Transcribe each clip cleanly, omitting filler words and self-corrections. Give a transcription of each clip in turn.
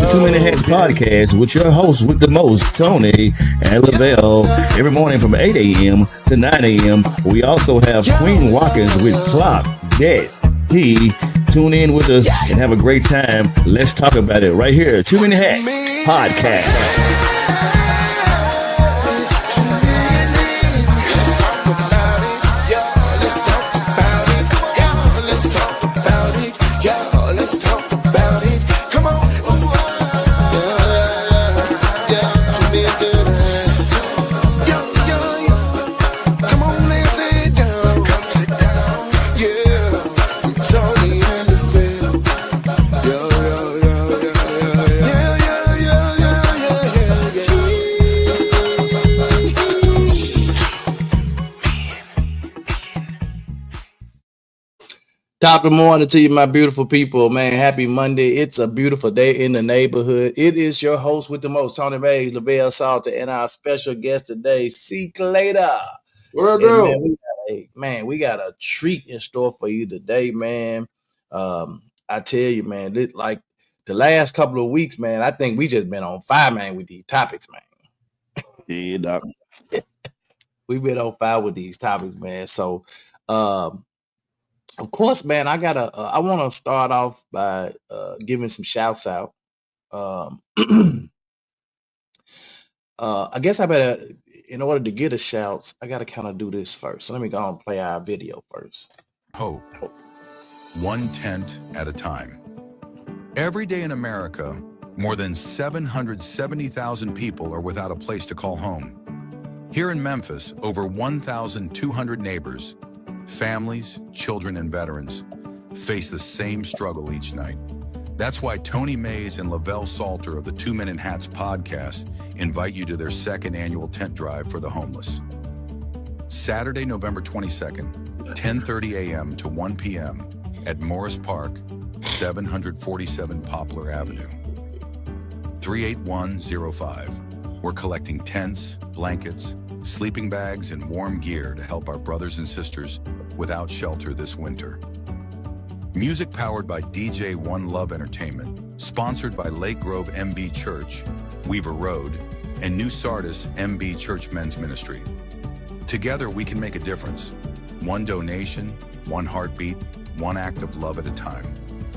to Too Many Hats Podcast with your hosts with the most, Tony and Lavelle. Every morning from 8 a.m. to 9 a.m. We also have Queen Watkins with Clock Dead. Tune in with us and have a great time. Let's talk about it right here. Too Many Hats Podcast. Top of the morning to you, my beautiful people, man. Happy Monday. It's a beautiful day in the neighborhood. It is your host with the most, Tony Mays, Lavelle Salter, and our special guest today, C. Clater. What up, we got a treat in store for you today, man. I tell you, man, like the last couple of weeks, man, I think we just been on fire, man, with these topics, man. Yeah, Doc. We've been on fire with these topics, man. So, of course, man, I want to start off by giving some shouts out. I guess I better, in order to get a shouts, I got to kind of do this first. So let me go and play our video first. Hope. One tent at a time. Every day in America, more than 770,000 people are without a place to call home. Here in Memphis, over 1,200 neighbors, families, children, and veterans face the same struggle each night. That's why Tony Mays and Lavelle Salter of the 2 Minute Hats podcast invite you to their second annual tent drive for the homeless. Saturday, November 22nd, 10:30 a.m. to 1 p.m. at Morris Park, 747 Poplar Avenue. 38105. We're collecting tents, blankets, sleeping bags, and warm gear to help our brothers and sisters without shelter this winter. Music powered by DJ One Love Entertainment, sponsored by Lake Grove MB Church, Weaver Road, and New Sardis MB Church Men's Ministry. Together we can make a difference. One donation, one heartbeat, one act of love at a time.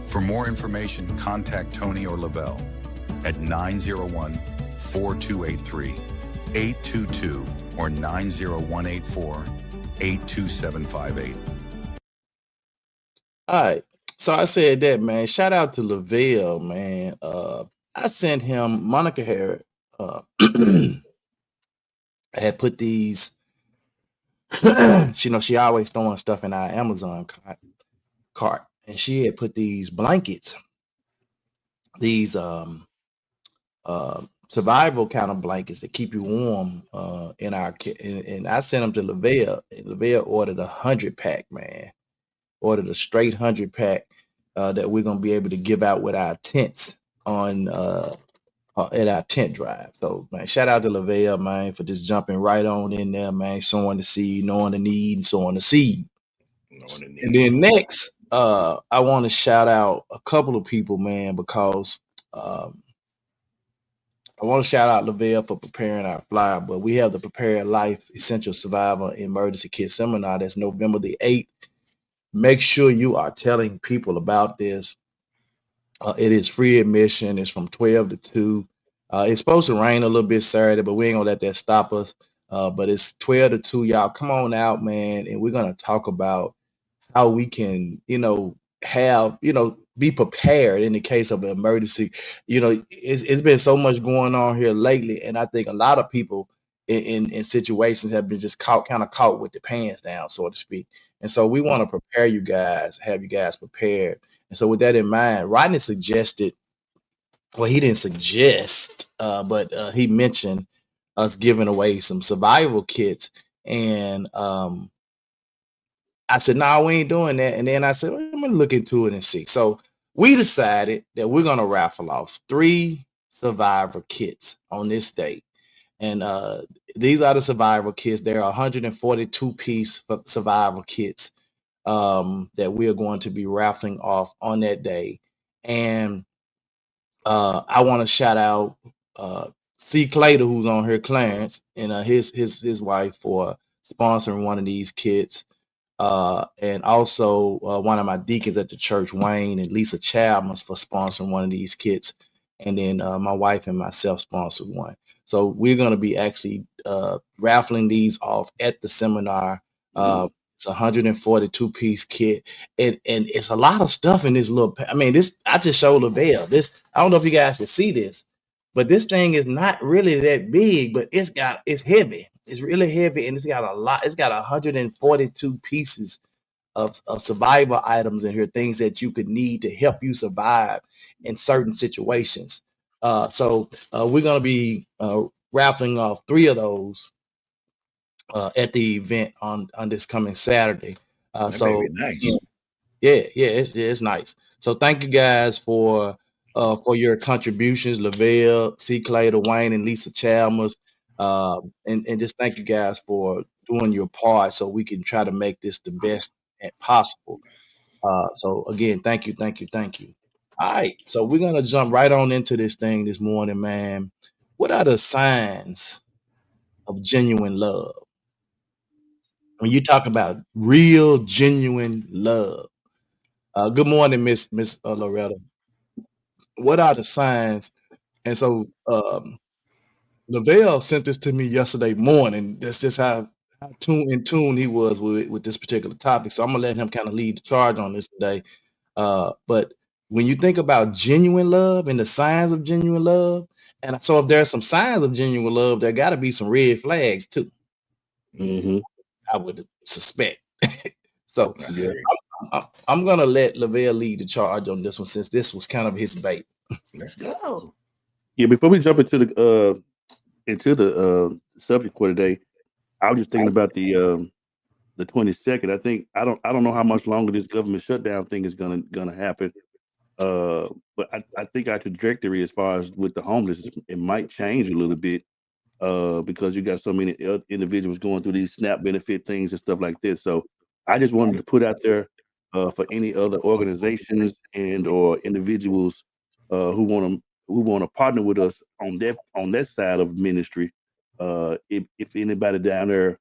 For more information, contact Tony or Lavelle at 901-4283, 822, or 90184-82758. All right. So I said that, man. Shout out to Lavelle, man. I sent him Monica Harris. I had put these. She always throwing stuff in our Amazon cart, and she had put these blankets, these survival kind of blankets that keep you warm in our kit, and I sent them to Lavelle. And Lavelle ordered 100-pack, man. Ordered a straight 100-pack that we're gonna be able to give out with our tents on at our tent drive. So, man, shout out to Lavelle, man, for just jumping right on in there, man, sowing the seed, knowing the need, and sowing the seed. And then next, I want to shout out a couple of people, man, because I want to shout out Lavelle for preparing our flyer, but we have the Prepared Life Essential Survival Emergency Kit Seminar. That's November the 8th. Make sure you are telling people about this. It is free admission. It's from 12 to 2. It's supposed to rain a little bit Saturday, but we ain't gonna let that stop us. But it's 12 to 2. Y'all come on out, man, and we're gonna talk about how we can, be prepared in the case of an emergency. It's been so much going on here lately, and I think a lot of people in situations have been just caught with the pants down, so to speak. And so we want to prepare you guys, have you guys prepared. And so with that in mind, Rodney suggested, well, he didn't suggest, but he mentioned us giving away some survival kits. And I said, no, we ain't doing that. And then I said, well, I'm going to look into it and see. So we decided that we're going to raffle off 3 survivor kits on this date. And these are the survival kits. There are 142-piece survival kits that we are going to be raffling off on that day. And I want to shout out C. Clater, who's on here, Clarence, and his wife for sponsoring one of these kits. And also one of my deacons at the church, Wayne and Lisa Chalmers, for sponsoring one of these kits. And then my wife and myself sponsored one. So we're going to be actually raffling these off at the seminar. It's a 142-piece kit, and it's a lot of stuff in this little. I mean, this I just showed Lavelle. This I don't know if you guys can see this, but this thing is not really that big, but it's heavy. It's really heavy, and it's got a lot. It's got 142 pieces of survival items in here, things that you could need to help you survive in certain situations. So we're gonna be raffling off 3 of those at the event on this coming Saturday. So nice. Yeah, it's nice. So thank you guys for your contributions, Lavelle, C. Clater, Wayne, and Lisa Chalmers. And just thank you guys for doing your part so we can try to make this the best possible. So again, thank you. All right, so we're gonna jump right on into this thing this morning, man. What are the signs of genuine love? When you talk about real, genuine love. Good morning, Miss Loretta. What are the signs? And so Lavelle sent this to me yesterday morning. That's just how in tune he was with this particular topic. So I'm gonna let him kind of lead the charge on this today. But when you think about genuine love and the signs of genuine love, and so if there's some signs of genuine love, there got to be some red flags too. I would suspect. So I'm gonna let Lavelle lead the charge on this one since this was kind of his bait. Let's go. Yeah, before we jump into the subject for today, I was just thinking about the 22nd. I don't know how much longer this government shutdown thing is gonna happen. But I think our trajectory as far as with the homeless, it might change a little bit because you got so many individuals going through these SNAP benefit things and stuff like this. So I just wanted to put out there for any other organizations and or individuals who want to partner with us on that side of ministry. If anybody down there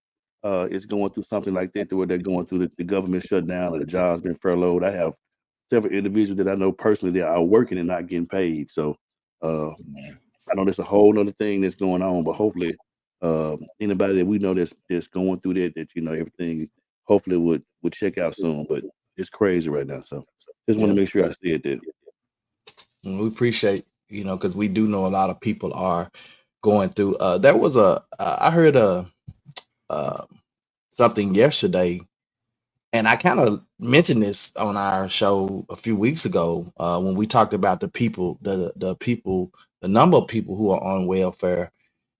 is going through something like that, where they're going through the government shutdown or the job's been furloughed, I have several individuals that I know personally that are working and not getting paid. So I know there's a whole other thing that's going on, but hopefully anybody that we know that's going through that everything hopefully would check out soon. But it's crazy right now. So just want to make sure I said that. We appreciate, because we do know a lot of people are going through. There was I heard something yesterday, and I kind of mentioned this on our show a few weeks ago when we talked about the people, the number of people who are on welfare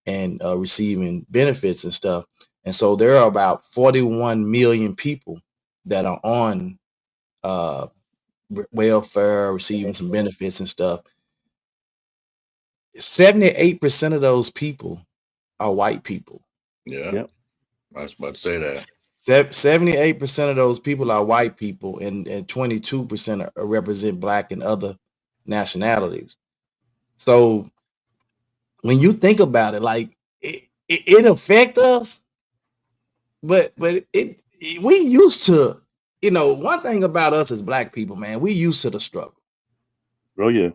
and receiving benefits and stuff. And so there are about 41 million people that are on welfare, receiving some benefits and stuff. 78% of those people are white people. Yeah. Yep. I was about to say that. 78% of those people are white people, and 22% represent Black and other nationalities. So when you think about it, like it affects us, but we used to, one thing about us as Black people, man, we used to the struggle. Oh yeah.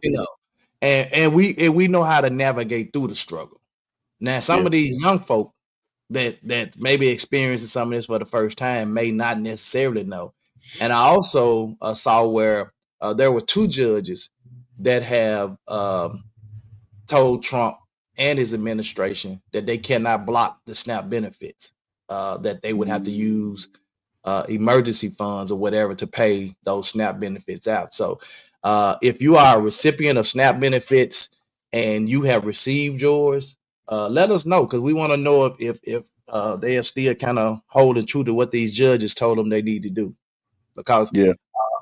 And we know how to navigate through the struggle. Now, some of these young folk that maybe experiencing some of this for the first time may not necessarily know. And I also saw where there were 2 judges that have told Trump and his administration that they cannot block the SNAP benefits, that they would have to use emergency funds or whatever to pay those SNAP benefits out. So if you are a recipient of SNAP benefits and you have received yours, let us know, because we want to know if they are still kind of holding true to what these judges told them they need to do. Because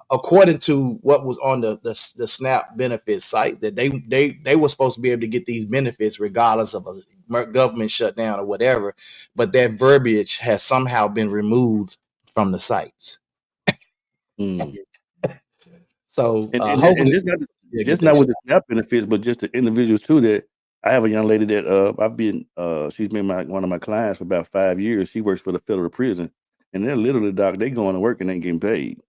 according to what was on the SNAP benefit site, that they were supposed to be able to get these benefits regardless of a government shutdown or whatever, but that verbiage has somehow been removed from the sites. So and Yeah, just get not that with the SNAP benefits, but just the individuals too. That I have a young lady that I've been she's been one of my clients for about 5 years. She works for the federal prison, and they're literally, doc, they going to work and ain't getting paid.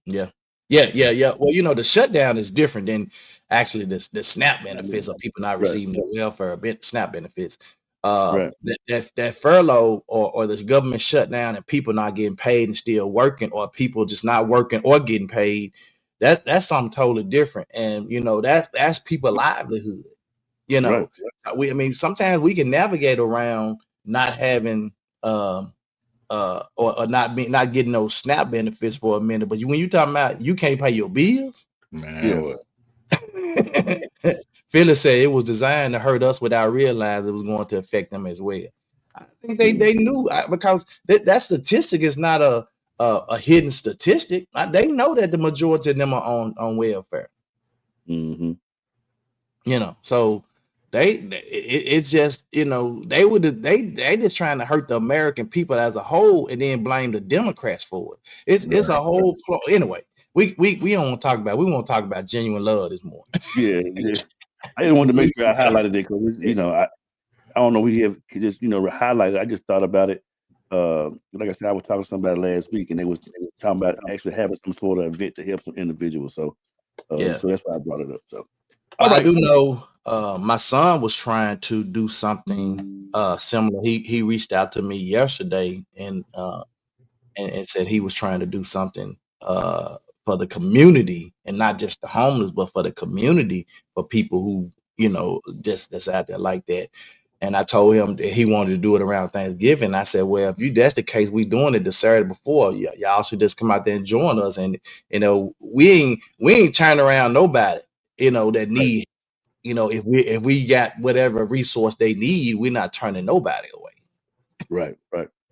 Yeah. Well, the shutdown is different than actually the SNAP benefits of people not receiving the welfare SNAP benefits. Right. That furlough or the government shutdown and people not getting paid and still working, or people just not working or getting paid, that's something totally different. And that's people livelihood. Right. I mean, sometimes we can navigate around not having or not getting those SNAP benefits for a minute, but when you talking about you can't pay your bills, Man, what? Phyllis said it was designed to hurt us without realizing it was going to affect them as well. I think they knew, because that statistic is not a hidden statistic. They know that the majority of them are on welfare. Mm-hmm. So it's just they just trying to hurt the American people as a whole and then blame the Democrats for it. It's a whole anyway. We don't want to talk about. We want to talk about genuine love this morning. Yeah. I didn't want to make sure I highlighted it because I don't know. We have just highlight it. I just thought about it. Like I said, I was talking to somebody last week, and they was talking about actually having some sort of event to help some individuals. So so that's why I brought it up. So I do know my son was trying to do something similar. He reached out to me yesterday and said he was trying to do something for the community, and not just the homeless, but for the community, for people who just that's out there like that. And I told him that he wanted to do it around Thanksgiving. I said, well, if that's the case, we doing it the Saturday before. Y'all should just come out there and join us. And we ain't turning around nobody that need. If we got whatever resource they need, we're not turning nobody away. Right.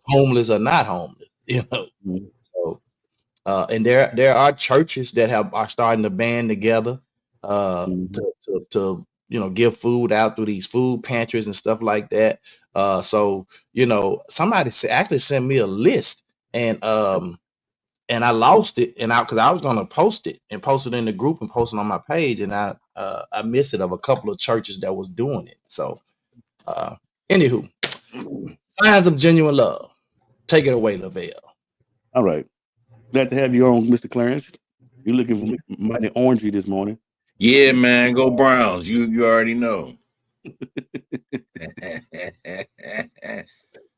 Homeless or not homeless, Mm-hmm. So, and there are churches that are starting to band together to give food out through these food pantries and stuff like that. So somebody actually sent me a list, and I lost it, and because I was gonna post it in the group and post it on my page, and I missed it, of a couple of churches that was doing it. So anywho, signs of genuine love. Take it away, Lavelle. All right. Glad to have you on, Mr. Clarence. You're looking mighty orangey this morning. Yeah, man. Go Browns. You already know. I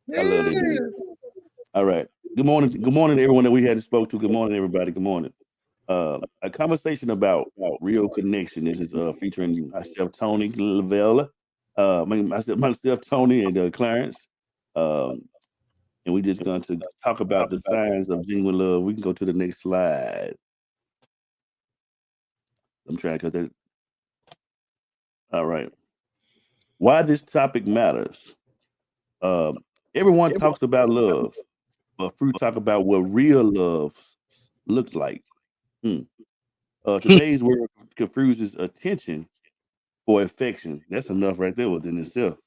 love it. All right. Good morning. Good morning to everyone that we had spoke to. Good morning, everybody. Good morning. A conversation about real connection. This is featuring myself, Tony Lavelle. Myself, Tony, and Clarence. And we're just going to talk about the signs of genuine love. We can go to the next slide. I'm trying to cut that. All right. Why this topic matters. Everyone talks about love, but few talk about what real love looks like. Today's word confuses attention for affection. That's enough right there within itself.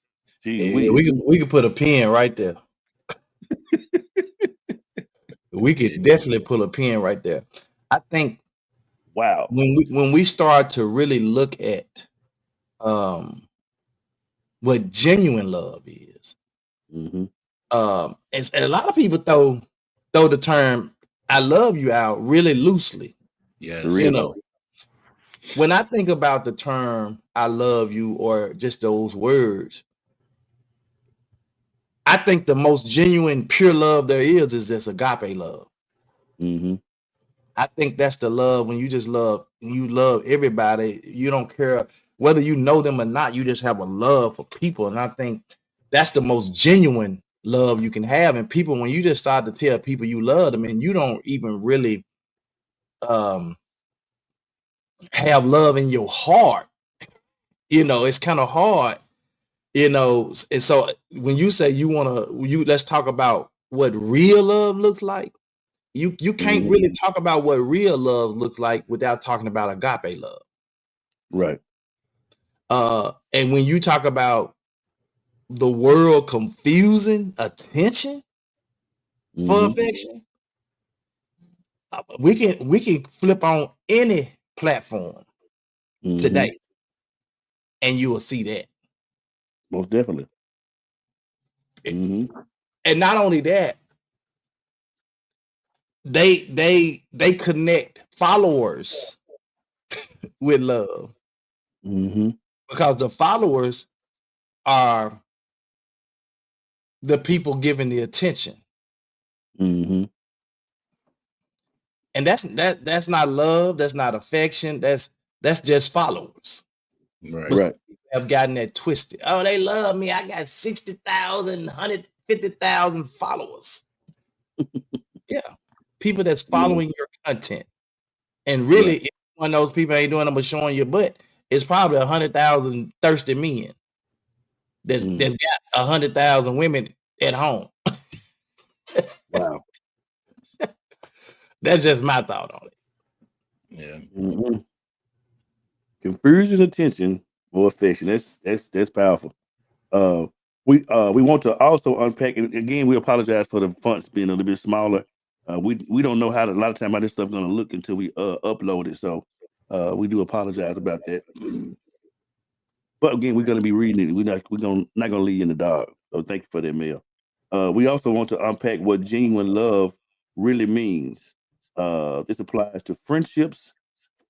We can put a pin right there. We could definitely pull a pin right there. I think. Wow. When we start to really look at what genuine love is, and a lot of people throw the term "I love you" out really loosely. Yes. When I think about the term "I love you" or just those words, I think the most genuine, pure love there is just agape love. I think that's the love when you just love everybody. You don't care whether you know them or not. You just have a love for people, and I think that's the most genuine love you can have. And people, when you just start to tell people you love them, and you don't even really have love in your heart, it's kind of hard, And so when you say let's talk about what real love looks like. You can't really talk about what real love looks like without talking about agape love. Right. And when you talk about the world confusing attention for affection, we can flip on any platform Mhm. today, and you will see that. Most definitely. Mhm. And not only that, they connect followers with love, Mhm. because the followers are the people giving the attention. Mhm. And that's not love, that's not affection, that's just followers. Right. But Right. have gotten that twisted. Oh, they love me. I got 60,000, 150,000 followers. Yeah. People that's Yeah. following your content. And Right. really, if one of those people ain't doing them but showing your butt, it's probably 100,000 thirsty men that's Mm. got 100,000 women at home. Wow. That's just my thought on it. Yeah. Mhm. Confusion, attention, or affection. That's powerful. We want to also unpack, and again, we apologize for the fonts being a little bit smaller. We don't know a lot of time how this stuff's gonna look until we upload it. So we do apologize about that. But again, we're gonna be reading it. We're not gonna leave you in the dark. So thank you for that, Mel. We also want to unpack what genuine love really means. This applies to friendships,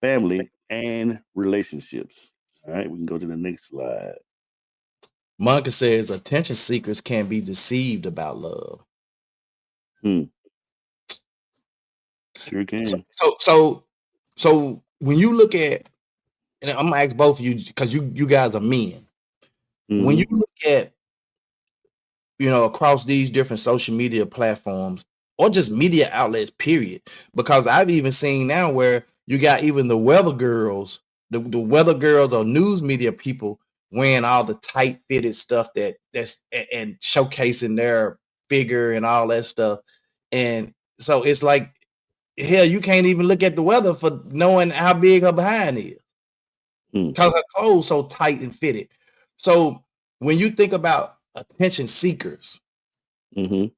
family, and relationships. All right, we can go to the next slide. Monica says attention seekers can be deceived about love. Sure can. So when you look at, and I'm gonna ask both of you because you guys are men. When Mhm. you look at, across these different social media platforms or just media outlets, period, because I've even seen now where you got even the weather girls, the weather girls or news media people wearing all the tight fitted stuff that's and showcasing their figure and all that stuff. And so it's like, hell, you can't even look at the weather for knowing how big her behind is Mm. because her clothes so tight and fitted. So when you think about attention seekers, Mhm.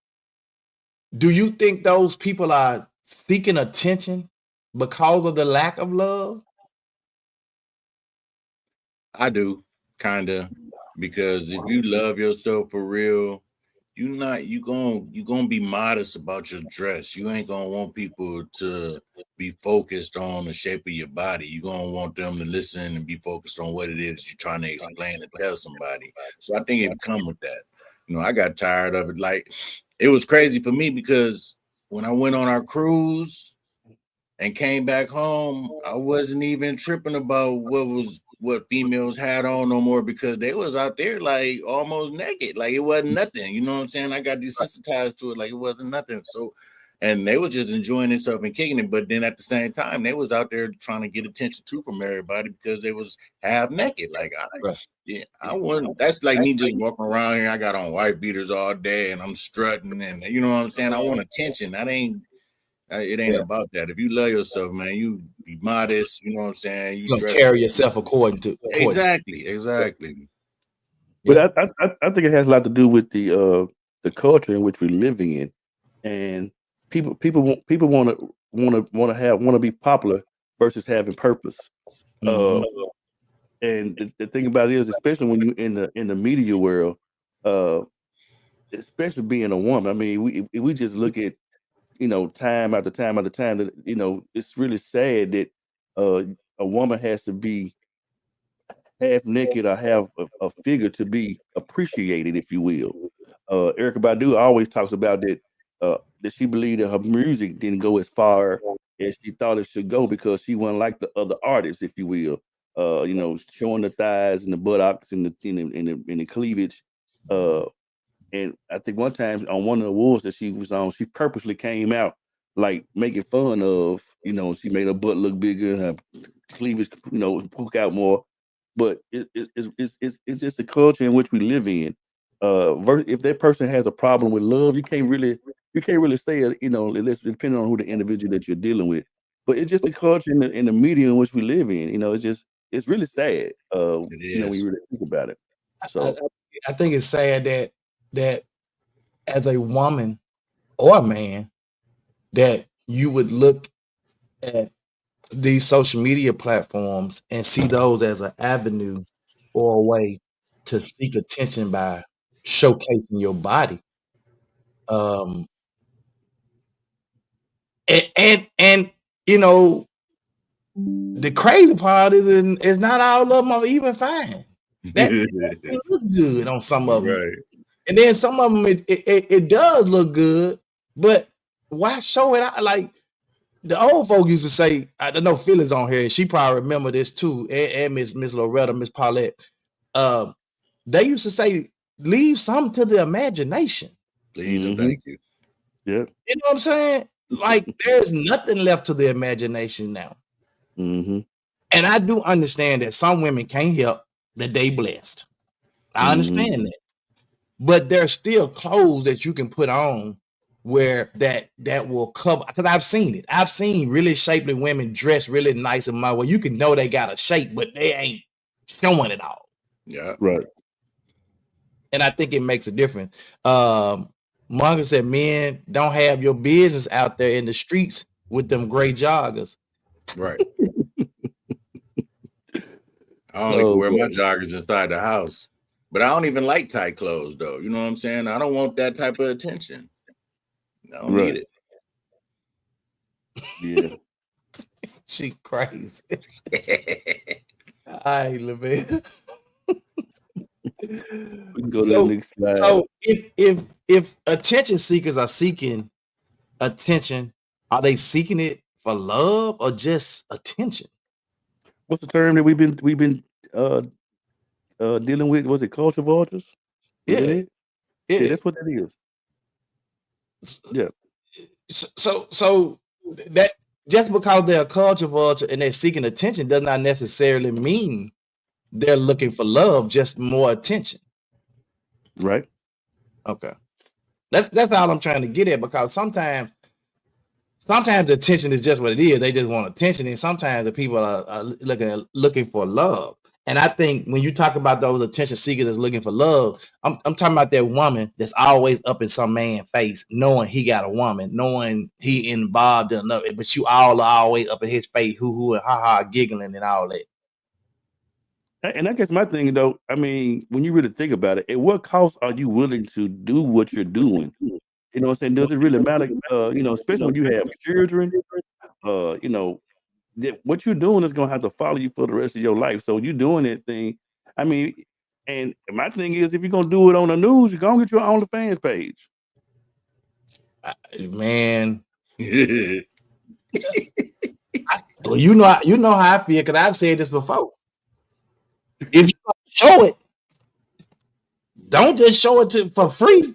do you think those people are seeking attention because of the lack of love? I do, kinda, because if you love yourself for real, you gonna be modest about your dress. You ain't gonna want people to be focused on the shape of your body. You gonna want them to listen and be focused on what it is you're trying to explain and tell somebody. So I think it come with that. I got tired of it. Like, it was crazy for me because when I went on our cruise and came back home, I wasn't even tripping about what females had on no more, because they was out there like almost naked, like it wasn't nothing. You know what I'm saying? I got desensitized to it, like it wasn't nothing. So, and they were just enjoying themselves and kicking it. But then at the same time, they was out there trying to get attention too from everybody because they was half naked. Like I wouldn't. That's like me just walking around here. I got on white beaters all day and I'm strutting, and you know what I'm saying. I want attention. It ain't Yeah. about that. If you love yourself, man, you be modest. You know what I'm saying? You You're gonna dress carry yourself according. exactly. But Yeah. I think it has a lot to do with the culture in which we're living in, and people want to be popular versus having purpose. Mhm. And the thing about it is, especially when you in the media world, uh, especially being a woman. I mean, we just look at time after time after time that it's really sad that uh, a woman has to be half naked or have a figure to be appreciated, if you will. Erica Badu always talks about that she believed that her music didn't go as far as she thought it should go because she wasn't like the other artists, if you will. Showing the thighs and the buttocks and the cleavage. And I think one time on one of the awards that she was on, she purposely came out like making fun of, she made her butt look bigger, her cleavage, poke out more. But it's just the culture in which we live in. If that person has a problem with love, you can't really say it. It's depending on who the individual that you're dealing with. But it's just the culture in the media in which we live in. It's really sad. It When is. you really think about it. I, So. I think it's sad that as a woman or a man that you would look at these social media platforms and see those as an avenue or a way to seek attention by showcasing your body. Um, and you know, the crazy part is not all of them are even fine. That look good on some of them, Right. and then some of them it does look good, but why show it out? Like the old folk used to say, I don't know Phyllis on here, she probably remember this too, and Miss Loretta, Miss Paulette. They used to say, leave something to the imagination. Please and thank you. Yeah. You know what I'm saying? Like there's nothing left to the imagination now. Mm-hmm. And I do understand that some women can't help that they blessed. I understand that. But there's still clothes that you can put on where that will cover, because I've seen it. I've seen really shapely women dress really nice and where you can know they got a shape, but they ain't showing it all. Yeah. Right. And I think it makes a difference. Monga said men don't have your business out there in the streets with them gray joggers. Right. I only can wear my joggers inside the house. But I don't even like tight clothes, though. You know what I'm saying? I don't want that type of attention. I don't need it. Yeah. She crazy. All right, LeVar. We can go to the next slide. So if attention seekers are seeking attention, are they seeking it for love or just attention? What's the term that we've been dealing with? Was it culture vultures? Yeah. Yeah, that's what that is. Yeah. So that just because they're a culture vulture and they're seeking attention does not necessarily mean they're looking for love, just more attention. Right. Okay. That's all I'm trying to get at, because sometimes attention is just what it is. They just want attention, and sometimes the people are looking for love. And I think when you talk about those attention seekers that's looking for love, I'm talking about that woman that's always up in some man's face, knowing he got a woman, knowing he involved in another, but you all are always up in his face, hoo and ha giggling and all that. And I guess my thing, though, I mean, when you really think about it, at what cost are you willing to do what you're doing? You know what I'm saying? Does it really matter? Especially when you have children, what you're doing is gonna have to follow you for the rest of your life. So you doing that thing. I mean, and my thing is, if you're gonna do it on the news, you're gonna get your OnlyFans page. Man. Well, you know how I feel, because I've said this before. If you show it, don't just show it for free.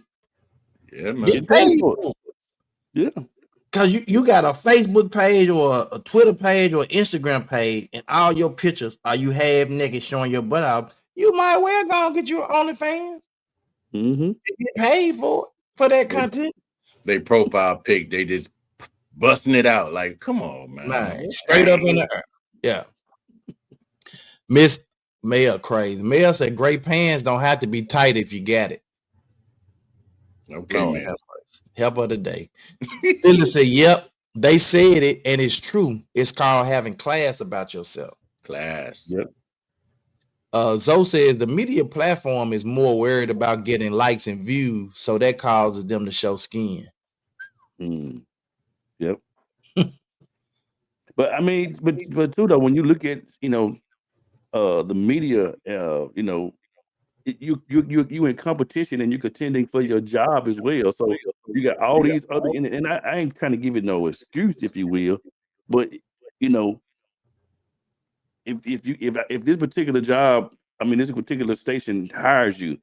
Yeah, man. Get paid for it. Yeah. Because you got a Facebook page or a Twitter page or Instagram page, and all your pictures are you half naked showing your butt out. You might well go and get your OnlyFans. Mm-hmm. Get paid for that content. They profile pic, they just busting it out. Like, come on, man. Straight up in the air. Yeah. Miss Maya crazy. Maya said gray pants don't have to be tight if you got it. Okay, Lord, man. Help of the day. Phyllis said, yep, they said it, and it's true. It's called having class about yourself. Class. Yep. Zoe says the media platform is more worried about getting likes and views, so that causes them to show skin. Yep. But I mean, but too though, when you look at the media, you in competition and you contending for your job as well. So you got all these other, and I ain't trying to give it no excuse, if you will, but if this particular job, I mean, this particular station hires you,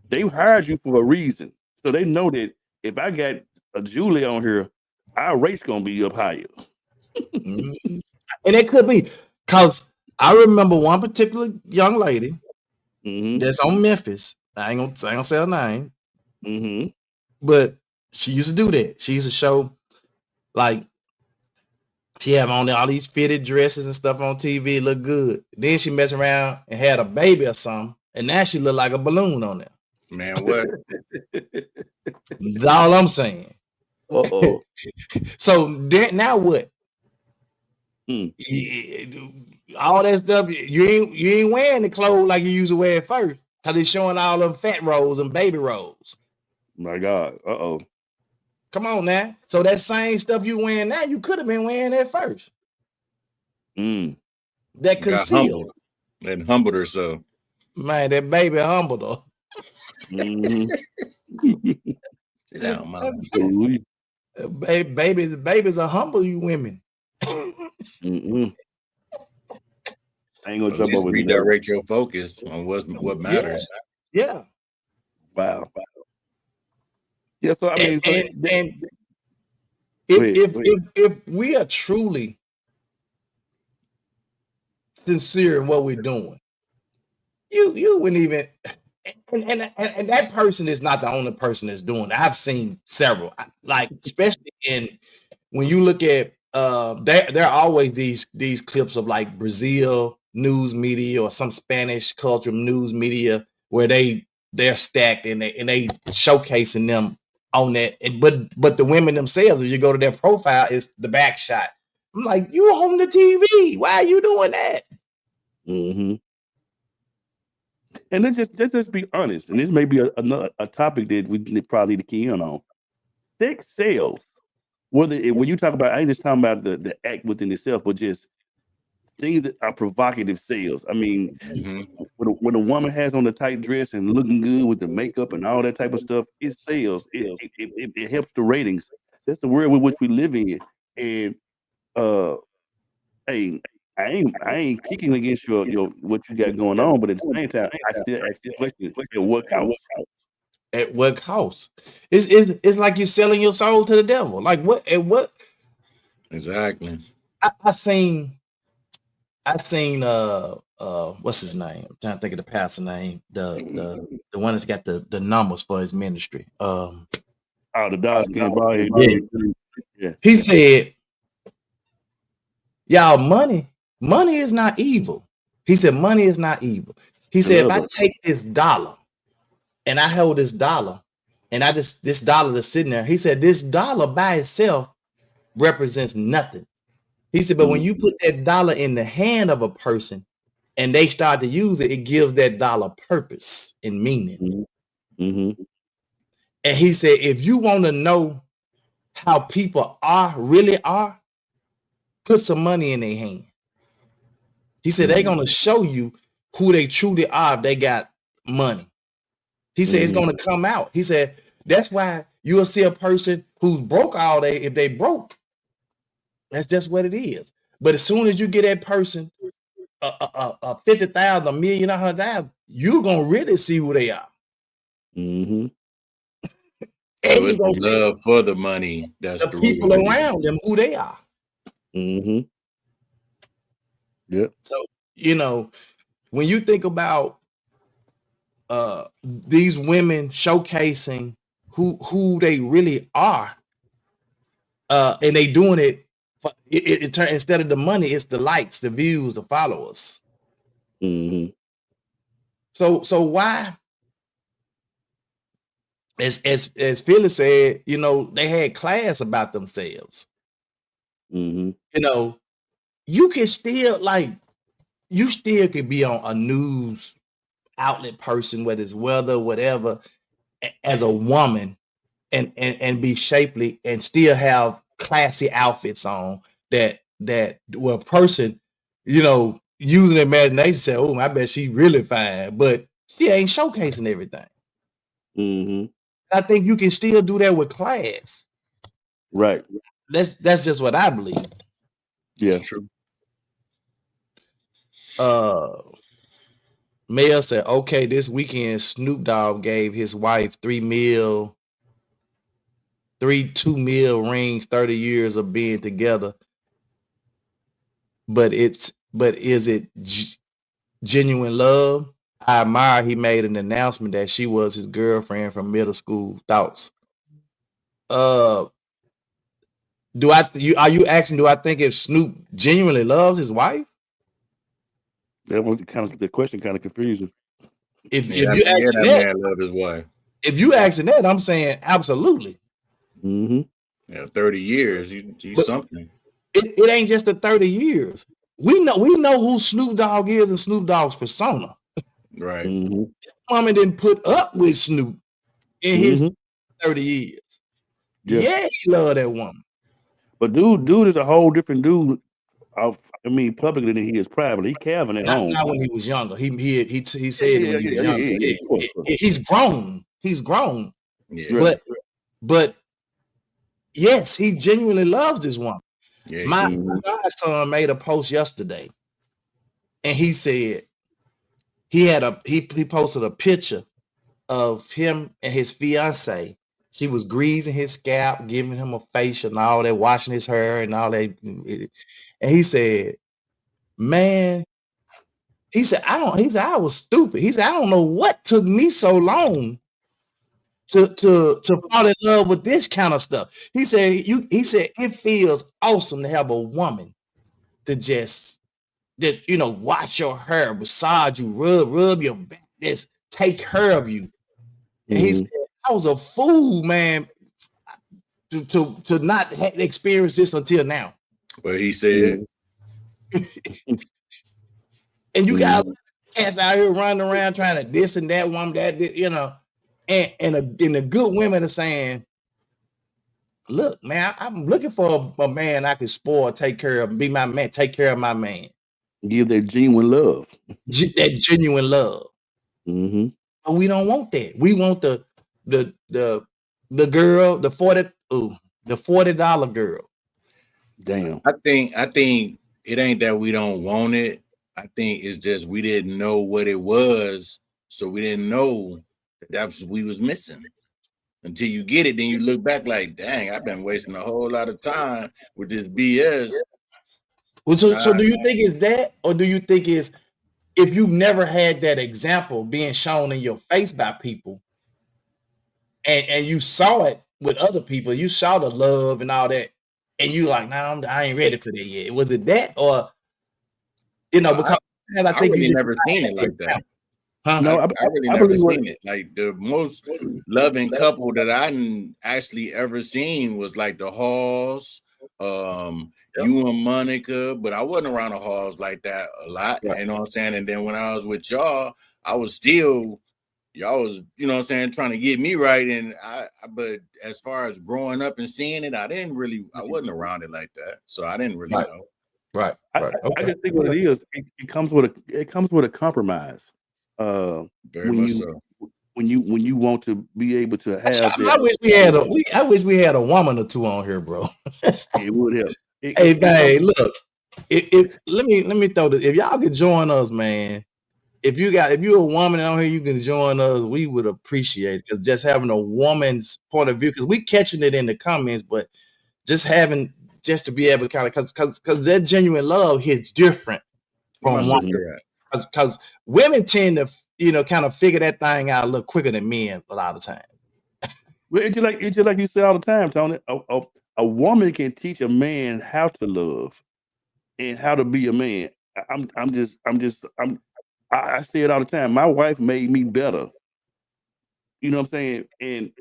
they hired you for a reason. So they know that if I got a Julie on here, our rate's gonna be up higher. And it could be because I remember one particular young lady that's on Memphis. I ain't gonna say her name, but she used to do that. She used to show, like, she had on all these fitted dresses and stuff on TV, look good. Then she messed around and had a baby or something, and now she look like a balloon on there. Man, what? That's all I'm saying. Uh-oh. So now what? All that stuff, you ain't wearing the clothes like you used to wear at first, because it's showing all them fat rolls and baby rolls. My God. Come on now. So that same stuff you wearing now, you could have been wearing at first. That concealed and humbled herself. Man, that baby humbled her. Sit down, mama. Babies are humble, you women. I ain't gonna jump over. Redirect your focus on what matters. Yeah. Wow. Yeah. So I mean, if we are truly sincere in what we're doing, you wouldn't even. And that person is not the only person that's doing it. I've seen several, like especially when you look at there are always these clips of like Brazil news media or some Spanish cultural news media where they're stacked and they showcasing them on that. But the women themselves, if you go to their profile, it's the back shot. I'm like, you on the TV? Why are you doing that? And let's just be honest, and this may be a topic that we probably need to key in on. Sex sales. When you talk about, I ain't just talking about the act within itself, but just things that are provocative sales. I mean, when a woman has on the tight dress and looking good with the makeup and all that type of stuff, it sells. It helps the ratings. That's the world with which we live in. And hey, I ain't kicking against your what you got going on, but at the same time, I still ask the question: at what cost? At what cost? It's like you're selling your soul to the devil. Like what? At what? Exactly. I seen what's his name? I'm trying to think of the pastor name. The one that's got the numbers for his ministry. The Dodge boy. Yeah. He said, y'all, money is not evil. He said, money is not evil. He said, if I take this dollar and I hold this dollar and this dollar that's sitting there, he said, this dollar by itself represents nothing. He said, but when you put that dollar in the hand of a person and they start to use it, it gives that dollar purpose and meaning. And he said, if you want to know how people really are, put some money in their hand. He said, they're going to show you who they truly are if they got money. He said, it's going to come out. He said, that's why you'll see a person who's broke all day. If they broke, that's just what it is. But as soon as you get that person a 50,000, $1 million, 100,000, you're gonna really see who they are. So it's the love for the money. That's the people around them, who they are. Yep. So when you think about these women showcasing who they really are, and they doing it. Instead of the money, it's the likes, the views, the followers. So why, as Phyllis said, they had class about themselves. You can still you still could be on a news outlet person, whether it's weather, whatever, as a woman, and be shapely and still have classy outfits on that a person, using their imagination say, oh, I bet she really fine, but she ain't showcasing everything. I think you can still do that with class. Right. That's just what I believe. Yeah. True. Mel said, okay, this weekend Snoop Dogg gave his wife $2 million rings, 30 years of being together. But is it genuine love? I admire he made an announcement that she was his girlfriend from middle school. Thoughts? Are you asking, do I think if Snoop genuinely loves his wife? That was the question kind of confusing. If you asking that, man loved his wife. If you asking that, I'm saying absolutely. 30 years, you something. it ain't just the 30 years. We know who Snoop Dogg is and Snoop Dogg's persona. Right. Mm-hmm. Woman didn't put up with Snoop in his 30 years. Yeah, he loved that woman. But dude is a whole different dude. Publicly than he is privately. He Calvin at home. Not when he was younger. He said when he was younger. He's grown. He's grown. Yeah. But yes, he genuinely loves this woman. Yeah. My godson made a post yesterday, and he said he posted a picture of him and his fiance. She was greasing his scalp, giving him a facial and all that, washing his hair and all that. And he said, man, he said, I was stupid. He said, I don't know what took me so long to fall in love with this kind of stuff. He said, it feels awesome to have a woman to just wash your hair, massage you, rub your back, just take care of you. And he said, I was a fool, man, to not experience this until now. But he said, and you got cats out here running around trying to this and that woman, that, and the good women are saying, look, man, I'm looking for a man I can spoil, take care of, be my man, take care of my man. Give that genuine love. That genuine love. But we don't want that. We want the girl, the $40 girl. Damn. I think it ain't that we don't want it. I think it's just we didn't know what it was, so we didn't know that's what we was missing. Until you get it, then you look back like, dang, I've been wasting a whole lot of time with this BS. Well, so do you think it's that, or do you think it's if you've never had that example being shown in your face by people, and you saw it with other people, you saw the love and all that, and you like, nah, I ain't ready for that yet. Was it that, or because I think really you never seen it like that. Huh? No, I really never seen it. Like the most loving couple that I actually ever seen was like the Halls, you and Monica, but I wasn't around the Halls like that a lot. Right. You know what I'm saying? And then when I was with y'all, I was still, y'all was, you know what I'm saying, trying to get me right. And but as far as growing up and seeing it, I wasn't around it like that. So I didn't really know. Right. I just think what it is, it comes with a compromise. When you want to be able to have I wish we had a woman or two on here, bro. It would help. Hey, man, look. Let me throw this. If y'all could join us, man. If you're a woman on here, you can join us. We would appreciate it, because just having a woman's point of view, because we catching it in the comments, but just to be able to kind of, because that genuine love hits different from women. Because women tend to, kind of figure that thing out a little quicker than men a lot of times. Well, it's just like you say all the time, Tony. A woman can teach a man how to love and how to be a man. I say it all the time. My wife made me better. You know what I'm saying? And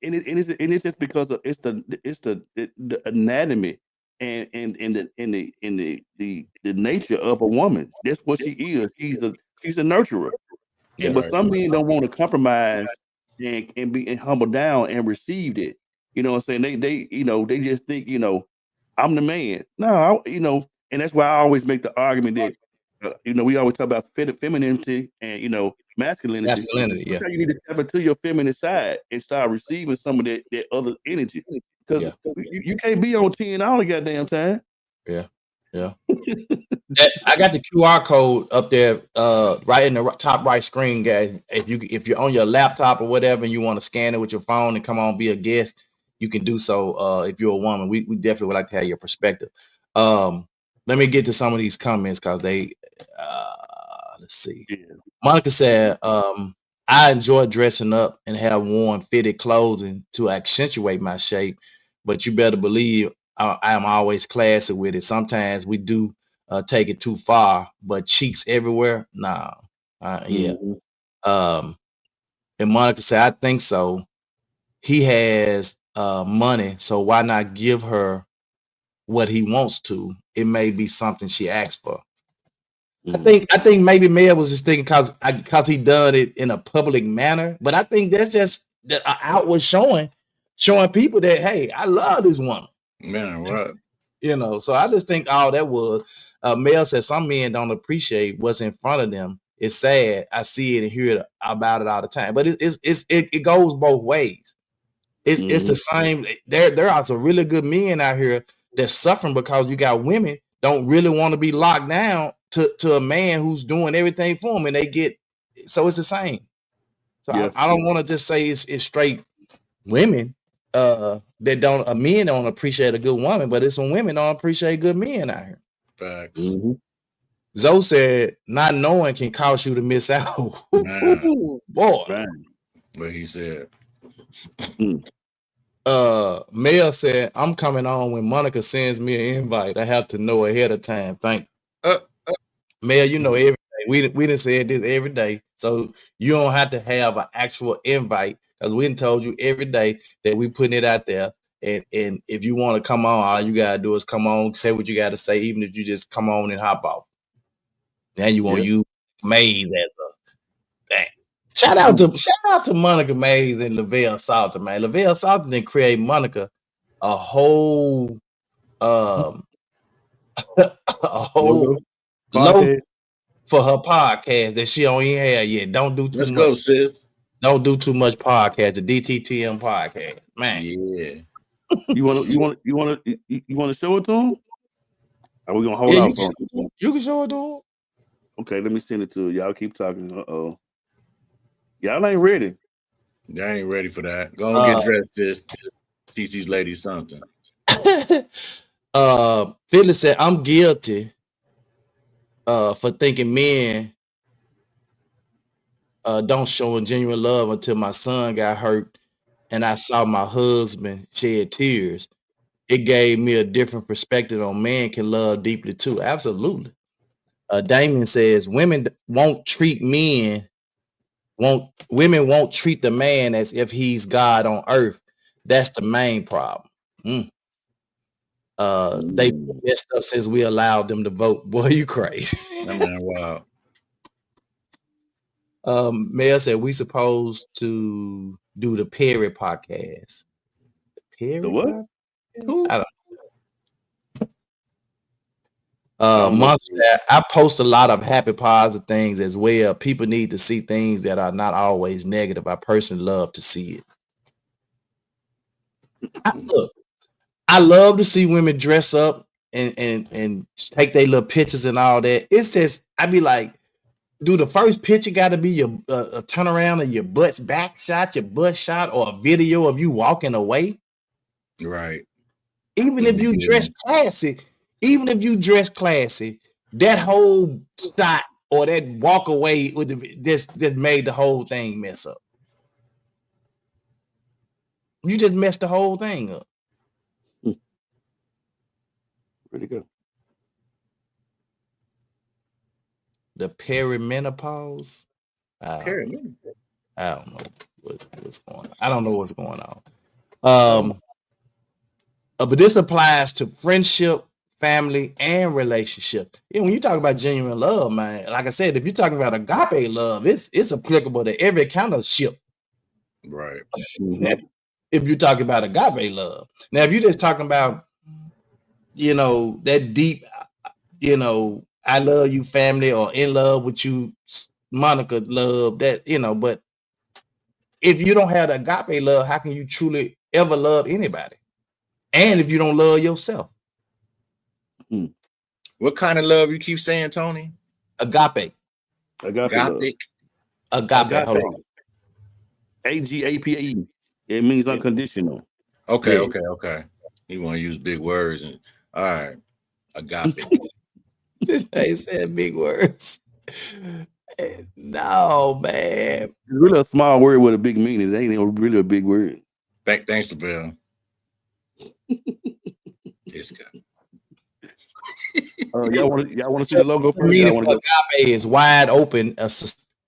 it's just because it's the anatomy and the nature of a woman. That's what she is. She's a nurturer. Yeah, but some men don't want to compromise and be humble down and receive it. You know what I'm saying? They just think, I'm the man. No, and that's why I always make the argument that we always talk about femininity and masculinity. Yeah. You need to step into your feminine side and start receiving some of that other energy, because you can't be on 10 all the goddamn time. Yeah. I got the QR code up there, right in the top right screen, guys. If you're on your laptop or whatever, and you want to scan it with your phone and come on, be a guest, you can do so. If you're a woman, we definitely would like to have your perspective. Let me get to some of these comments, because they, let's see. Yeah. Monica said, I enjoy dressing up and have worn fitted clothing to accentuate my shape, but you better believe I am always classy with it. Sometimes we do take it too far, but cheeks everywhere, nah. Yeah. And Monica said, I think so. He has money, so why not give her what he wants to, it may be something she asked for. Mhm. I think maybe Mel was just thinking because he done it in a public manner, but I think that's just the outward showing people that, hey, I love this woman. Man, what? You know, so I just think all that was Mel said some men don't appreciate what's in front of them. It's sad. I see it and hear it about it all the time, but it goes both ways. It's the same. There are some really good men out here that's suffering because you got women don't really want to be locked down to a man who's doing everything for them, and they get so it's the same. So Yeah. I don't want to just say it's straight women that don't men don't appreciate a good woman, but it's some women don't appreciate good men out here. Facts. Mhm. Zoe said, not knowing can cause you to miss out. Man. Boy. Right. What he said. Mel said, I'm coming on when Monica sends me an invite. I have to know ahead of time. Thank Mel, you know every day. We didn't say this every day. So you don't have to have an actual invite because we done told you every day that we putting it out there. And if you want to come on, all you gotta do is come on, say what you gotta say, even if you just come on and hop off. Then you want to use Maze as a thing. Shout out to Monica Maze and Lavelle Salter, man. Lavelle Salter didn't create Monica a whole a whole logo for her podcast that she don't even have yet. Don't do too Let's much. go, sis. Don't do too much podcast. The DTTM podcast, man. Yeah. You want to show it to him? Are we gonna hold Yeah, on? You can show it to him. Okay, let me send it to you. Y'all keep talking. Y'all ain't ready. Y'all ain't ready for that. Go and get dressed, sis. Teach these ladies something. Phyllis said, I'm guilty for thinking men don't show genuine love until my son got hurt and I saw my husband shed tears. It gave me a different perspective on man can love deeply too. Absolutely. Damien says women won't treat the man as if he's God on earth. That's the main problem. They messed up since we allowed them to vote. Boy, you crazy. That man, wow. Mel said we supposed to do the Perry podcast. Perry The what? Who? I don't know. Monk said, I post a lot of happy positive things as well. People need to see things that are not always negative. I personally love to see it. I love to see women dress up and take their little pictures and all that. It says, I be like, do the first picture got to be your turn around and your butt back shot, your butt shot, or a video of you walking away? Right. Even if you dress classy, that whole shot or that walk away with this made the whole thing mess up. You just messed the whole thing up. Where'd it go? The perimenopause. I don't know what's going on. I don't know what's going on. But this applies to friendship, family, and relationship. Yeah, when you talk about genuine love, man, like I said, if you're talking about agape love, it's applicable to every kind of ship. Right. If you're talking about agape love. Now, if you're just talking about, that deep, I love you family or in love with you, Monica love that, but if you don't have the agape love, how can you truly ever love anybody? And if you don't love yourself. What kind of love you keep saying, Tony? Agape. Agape. Hold on. AGAPE. It means unconditional. Okay. You want to use big words and all right. Agape. They said big words. No, man. It's really a small word with a big meaning. It ain't really a big word. Thanks, Bill. This guy. Y'all want to see the logo first? Agape is wide open,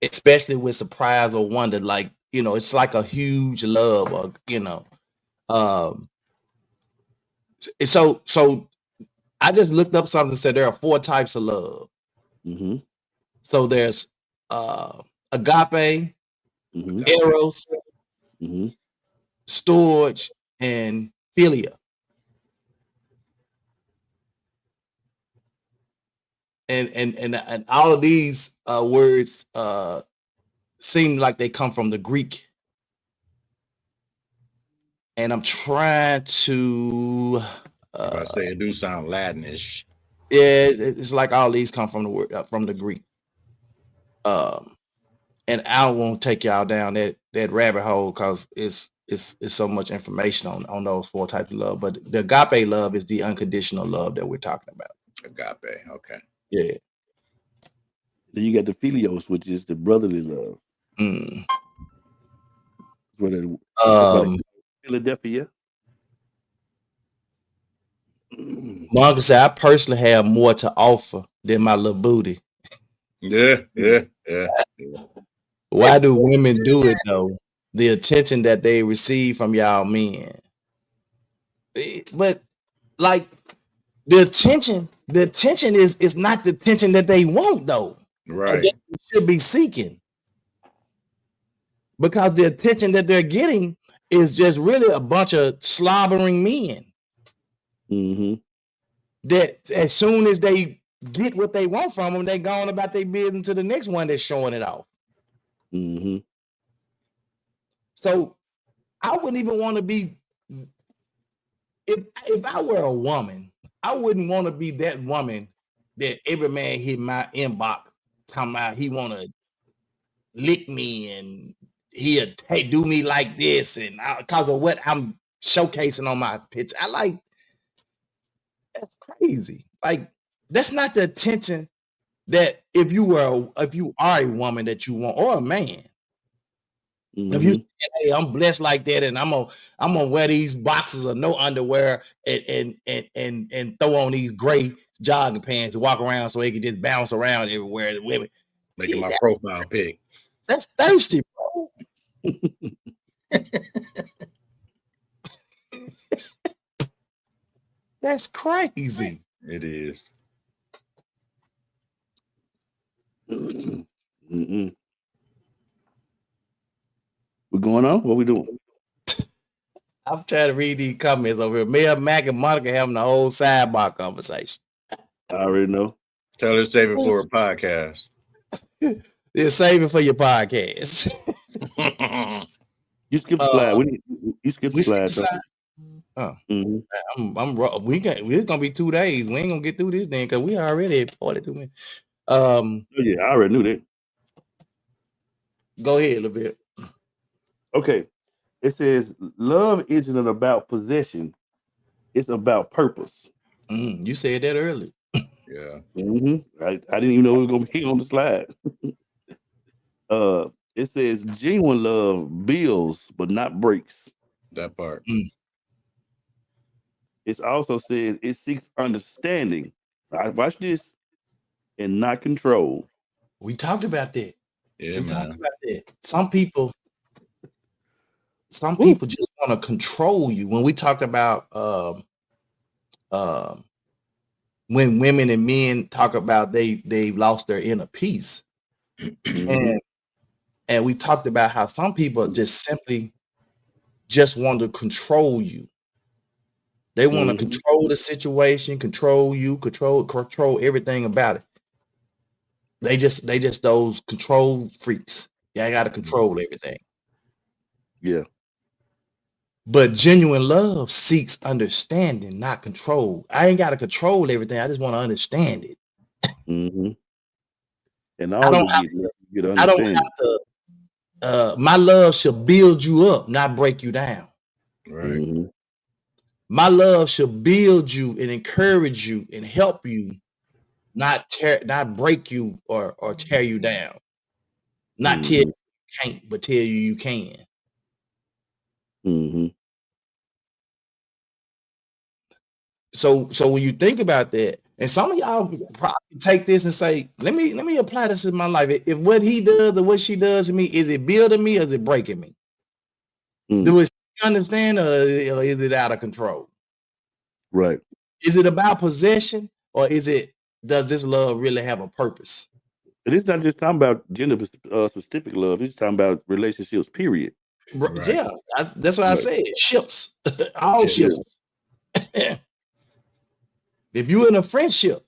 especially with surprise or wonder. Like, it's like a huge love, or so I just looked up something that said there are 4 types of love. Mm-hmm. So there's agape, Mm-hmm. eros, Mm-hmm. storge, and philia. And all of these words seem like they come from the Greek. And I'm trying to I say it do sound Latinish. yeah, it's like all these come from the word from the Greek. And I won't take y'all down that rabbit hole because it's so much information on those 4 types of love. But the agape love is the unconditional love that we're talking about. Agape, okay. Yeah. Then you got the philios, which is the brotherly love. Mm. Philadelphia. Monka said, I personally have more to offer than my little booty. Yeah. Why do women do it though? The attention that they receive from y'all men. But like the attention is not the attention that they want though. Right. And that they should be seeking. Because the attention that they're getting is just really a bunch of slobbering men. Mm-hmm. That as soon as they get what they want from them, they going about their business to the next one that's showing it off. Mm-hmm. So I wouldn't even want to be, if I were a woman, I wouldn't want to be that woman that every man hit my inbox talking about he want to lick me and he'll do me like this and because of what I'm showcasing on my picture. I like, that's crazy. Like, that's not the attention that if you are a woman that you want, or a man. Mm-hmm. If you say, hey, I'm blessed like that, and I'm gonna wear these boxes of no underwear and throw on these gray jogging pants and walk around so he can just bounce around everywhere. The women making my profile pic. That's thirsty, bro. That's crazy. It is. Mm-mm. We're going on? What we doing? I'm trying to read these comments over here. Mel, Mac, and Monica having the whole sidebar conversation. I already know. Tell her save it for a podcast. It's saving for your podcast. You skip the slide. You skip the slide. Oh, mm-hmm. It's gonna be 2 days. We ain't gonna get through this thing because we already at 42 minutes. Yeah, I already knew that. Go ahead a little bit. Okay. It says love isn't about possession, it's about purpose. You said that earlier. Yeah. Mm-hmm. I didn't even know it was gonna be on the slide. It says genuine love builds but not breaks. That part. It also says it seeks understanding. Right, watch this, and not control. We talked about that. Yeah, talked about that. Some people just want to control you. When we talked about when women and men talk about they've lost their inner peace. Mm-hmm. And we talked about how some people just simply just want to control you. They want to control the situation, control you, control everything about it. They just those control freaks. Yeah, I got to control everything. Yeah. But genuine love seeks understanding, not control. I ain't got to control everything. I just want to understand it. Mm-hmm. And I don't have to. My love should build you up, not break you down. Right. Mm-hmm. My love should build you and encourage you and help you, not break you or tear you down. Not tell you can't, but tell you can. Mm-hmm. So when you think about that, and some of y'all probably take this and say, let me apply this in my life. If what he does or what she does to me, is it building me or is it breaking me? Do it understand or is it out of control? Right. Is it about possession, or does this love really have a purpose? And it's not just talking about gender specific love. It's talking about relationships, period. Right. Yeah, that's what I Right. said. Ships, all Yeah. ships. If you're in a friendship,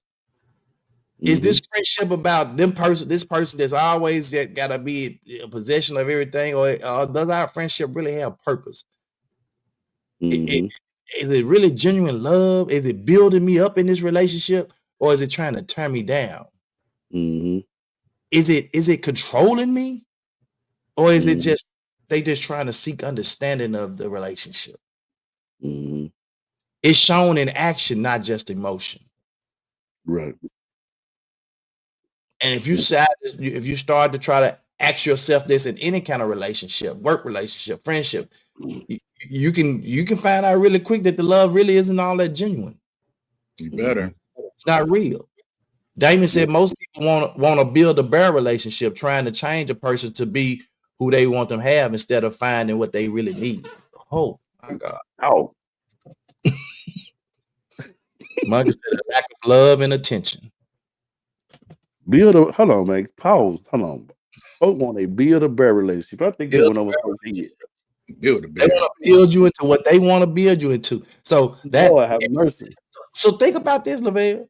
is this friendship about this person that's always gotta be in possession of everything, or does our friendship really have purpose? Is it really genuine love? Is it building me up in this relationship, or is it trying to turn me down? Is it controlling me, or is it just they just trying to seek understanding of the relationship? It's shown in action, not just emotion. Right. And if you start to try to ask yourself this in any kind of relationship, work relationship, friendship, you can find out really quick that the love really isn't all that genuine. You better. It's not real. Damon said most people want to build a bare relationship, trying to change a person to be who they want them to have instead of finding what they really need. Oh my God. Oh. Monkey said a lack of love and attention. Hold on, man. Pause. Hold on. Folks want to build a bare relationship. I think that went over folks' head. Build a They want to build you into what they want to build you into. So that Lord have mercy. So think about this, Lavelle.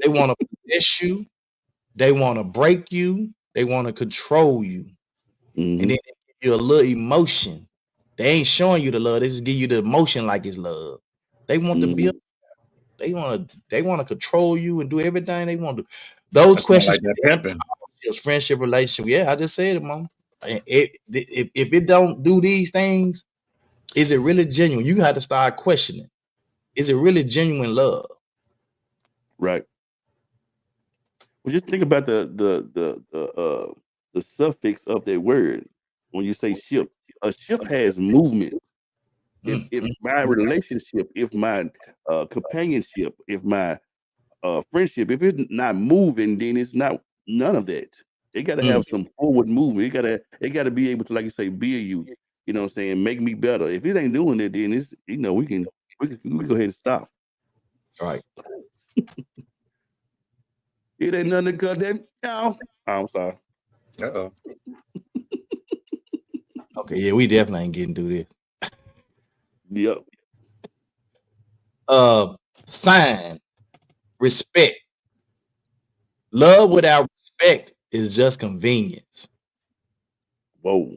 They want to possess you, they want to break you, they want to control you, and then they give you a little emotion. They ain't showing you the love, they just give you the emotion like it's love. They want to build, they want to control you and do everything they want to do. Those questions like that pimping. Friendship, relationship. Yeah, I just said it, Mom. If it don't do these things, is it really genuine? You have to start questioning. Is it really genuine love? Right. Well, just think about the suffix of that word when you say ship. A ship has movement. If my relationship, if my companionship, if my friendship, if it's not moving, then it's not none of that. They got to have some forward movement. It got to be able to, like you say, build you. You know what I'm saying? Make me better. If it ain't doing it, then it's we can go ahead and stop. Right. It ain't nothing to cut that. No, I'm sorry. Uh-oh. Okay, yeah, we definitely ain't getting through this. Yep. Sign respect. Love without respect is just convenience. Whoa.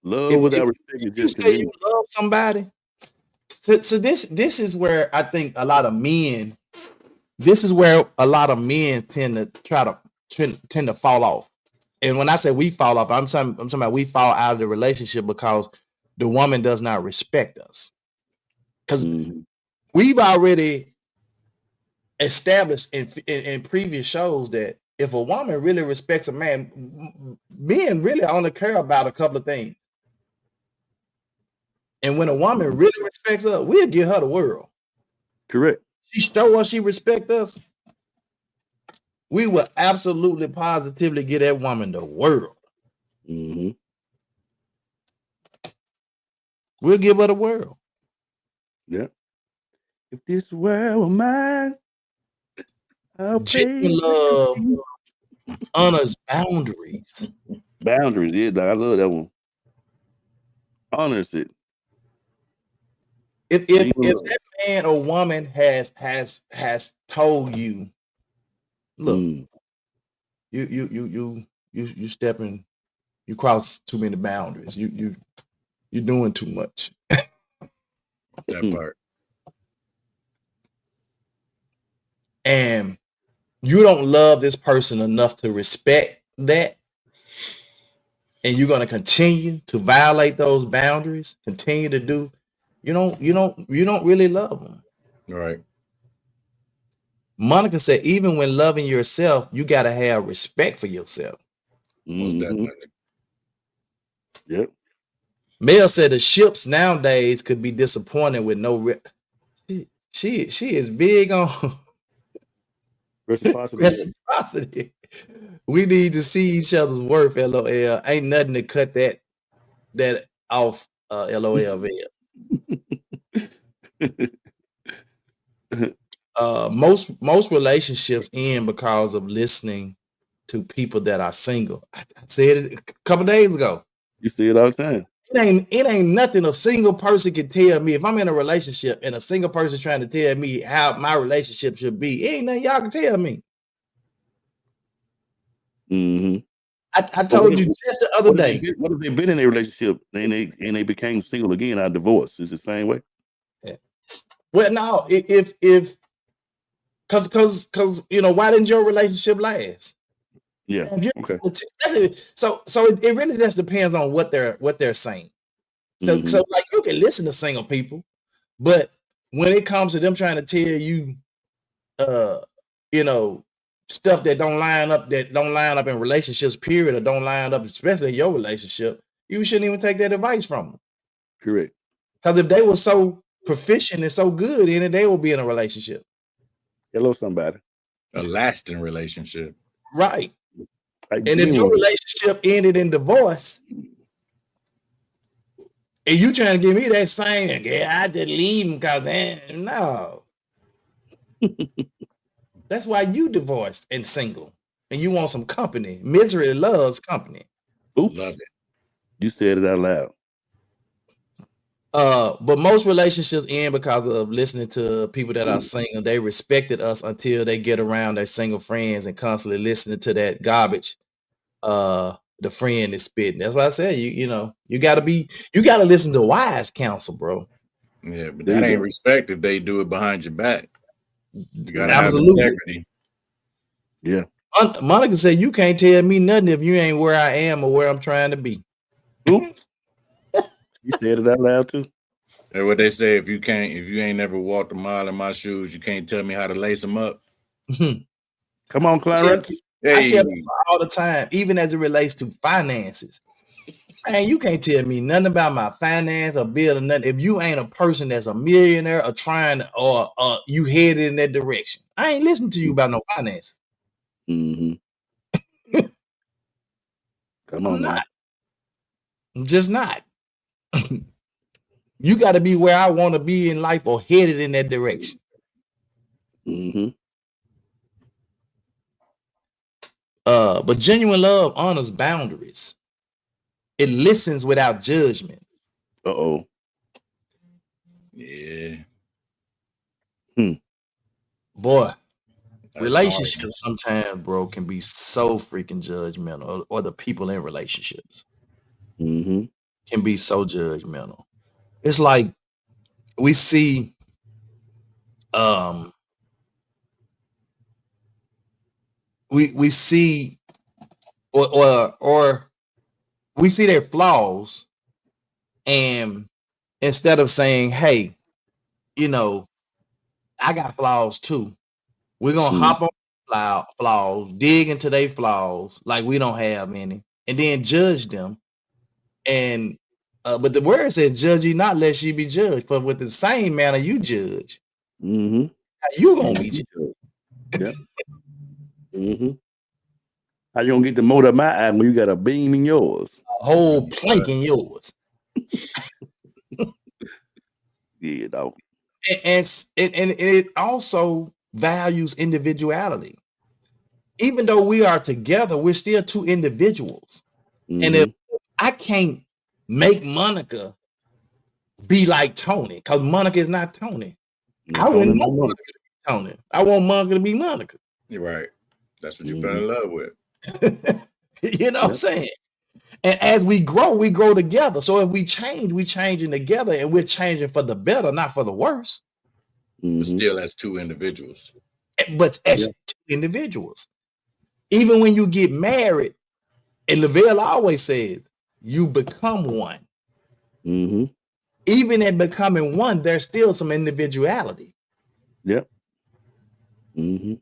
Love without respect is just convenience. You love somebody. So this is where I think a lot of men. This is where a lot of men tend to fall off. And when I say we fall off, I'm talking about we fall out of the relationship because the woman does not respect us. Because we've already established in previous shows that if a woman really respects a man, men really only care about a couple of things. And when a woman really respects us, we'll give her the world. Correct. She show us she respects us. We will absolutely positively give that woman the world. We'll give her the world. Yeah. If this world were mine, genuine love honors boundaries. Boundaries, yeah, I love that one. Honors it. If that man or woman has told you, look, you stepping, you cross too many boundaries. You're doing too much. That part. And you don't love this person enough to respect that, and you're going to continue to violate those boundaries, continue to do, you don't really love them. Right. Monica said, even when loving yourself, you got to have respect for yourself. Most definitely. Yep. Mel said the ships nowadays could be disappointed with no she is big on reciprocity. We need to see each other's worth. LOL. Ain't nothing to cut that off. LOL. Most relationships end because of listening to people that are single. I said it a couple days ago. You see it all the time. It ain't nothing a single person can tell me. If I'm in a relationship and a single person trying to tell me how my relationship should be, it ain't nothing y'all can tell me. Mm-hmm. I told you just the other day. What if they've been in a relationship and they became single again out of divorce? Is it the same way? Yeah. Well, no, if because why didn't your relationship last? Yeah. Okay. So it really just depends on what they're saying. So like you can listen to single people, but when it comes to them trying to tell you, stuff that don't line up in relationships, period, or don't line up, especially in your relationship, you shouldn't even take that advice from them. Correct. Because if they were so proficient and so good in it, they will be in a relationship. Hello, somebody. A lasting relationship. Right. And if your relationship ended in divorce, and you trying to give me that same, I just leave him because no. That's why you divorced and single, and you want some company. Misery loves company. Oops. Love it. You said it out loud. But most relationships end because of listening to people that are single. They respected us until they get around their single friends and constantly listening to that garbage. The friend is spitting. That's why I said you gotta listen to wise counsel, bro. Yeah, but that ain't respect if they do it behind your back. You gotta have integrity. Yeah. Monica said you can't tell me nothing if you ain't where I am or where I'm trying to be. Oops. You said it out loud too. That's what they say. If you ain't never walked a mile in my shoes, you can't tell me how to lace them up. Come on, Clarence. I tell people all the time, even as it relates to finances. Man, you can't tell me nothing about my finance or building nothing if you ain't a person that's a millionaire or trying or you headed in that direction. I ain't listening to you about no finance. Mm-hmm. Come on, man. I'm just not. You got to be where I want to be in life or headed in that direction. Mm-hmm. But genuine love honors boundaries. It listens without judgment. Uh-oh. Yeah. Boy, relationships sometimes, bro, can be so freaking judgmental, or the people in relationships can be so judgmental. It's like we see we see or we see their flaws, and instead of saying, hey, I got flaws too, we're gonna hop on flaws, dig into their flaws like we don't have any, and then judge them. And but the word says, judge ye not lest ye be judged, but with the same manner you judge, how you gonna be judged. Yeah. How you gonna get the mote of my eye when you got a beam in yours? A whole plank in yours. Yeah, dog. And it also values individuality. Even though we are together, we're still two individuals. And if I can't make Monica be like Tony, because Monica is not Tony. I wouldn't want Monica to be Tony. I want Monica to be Monica. You're right. That's what you fell in love with. You know what I'm saying? And as we grow together. So if we change, we're changing together, and we're changing for the better, not for the worse. But still as two individuals. But as two individuals. Even when you get married, and Lavelle always says, you become one. Even in becoming one, there's still some individuality. Yep. And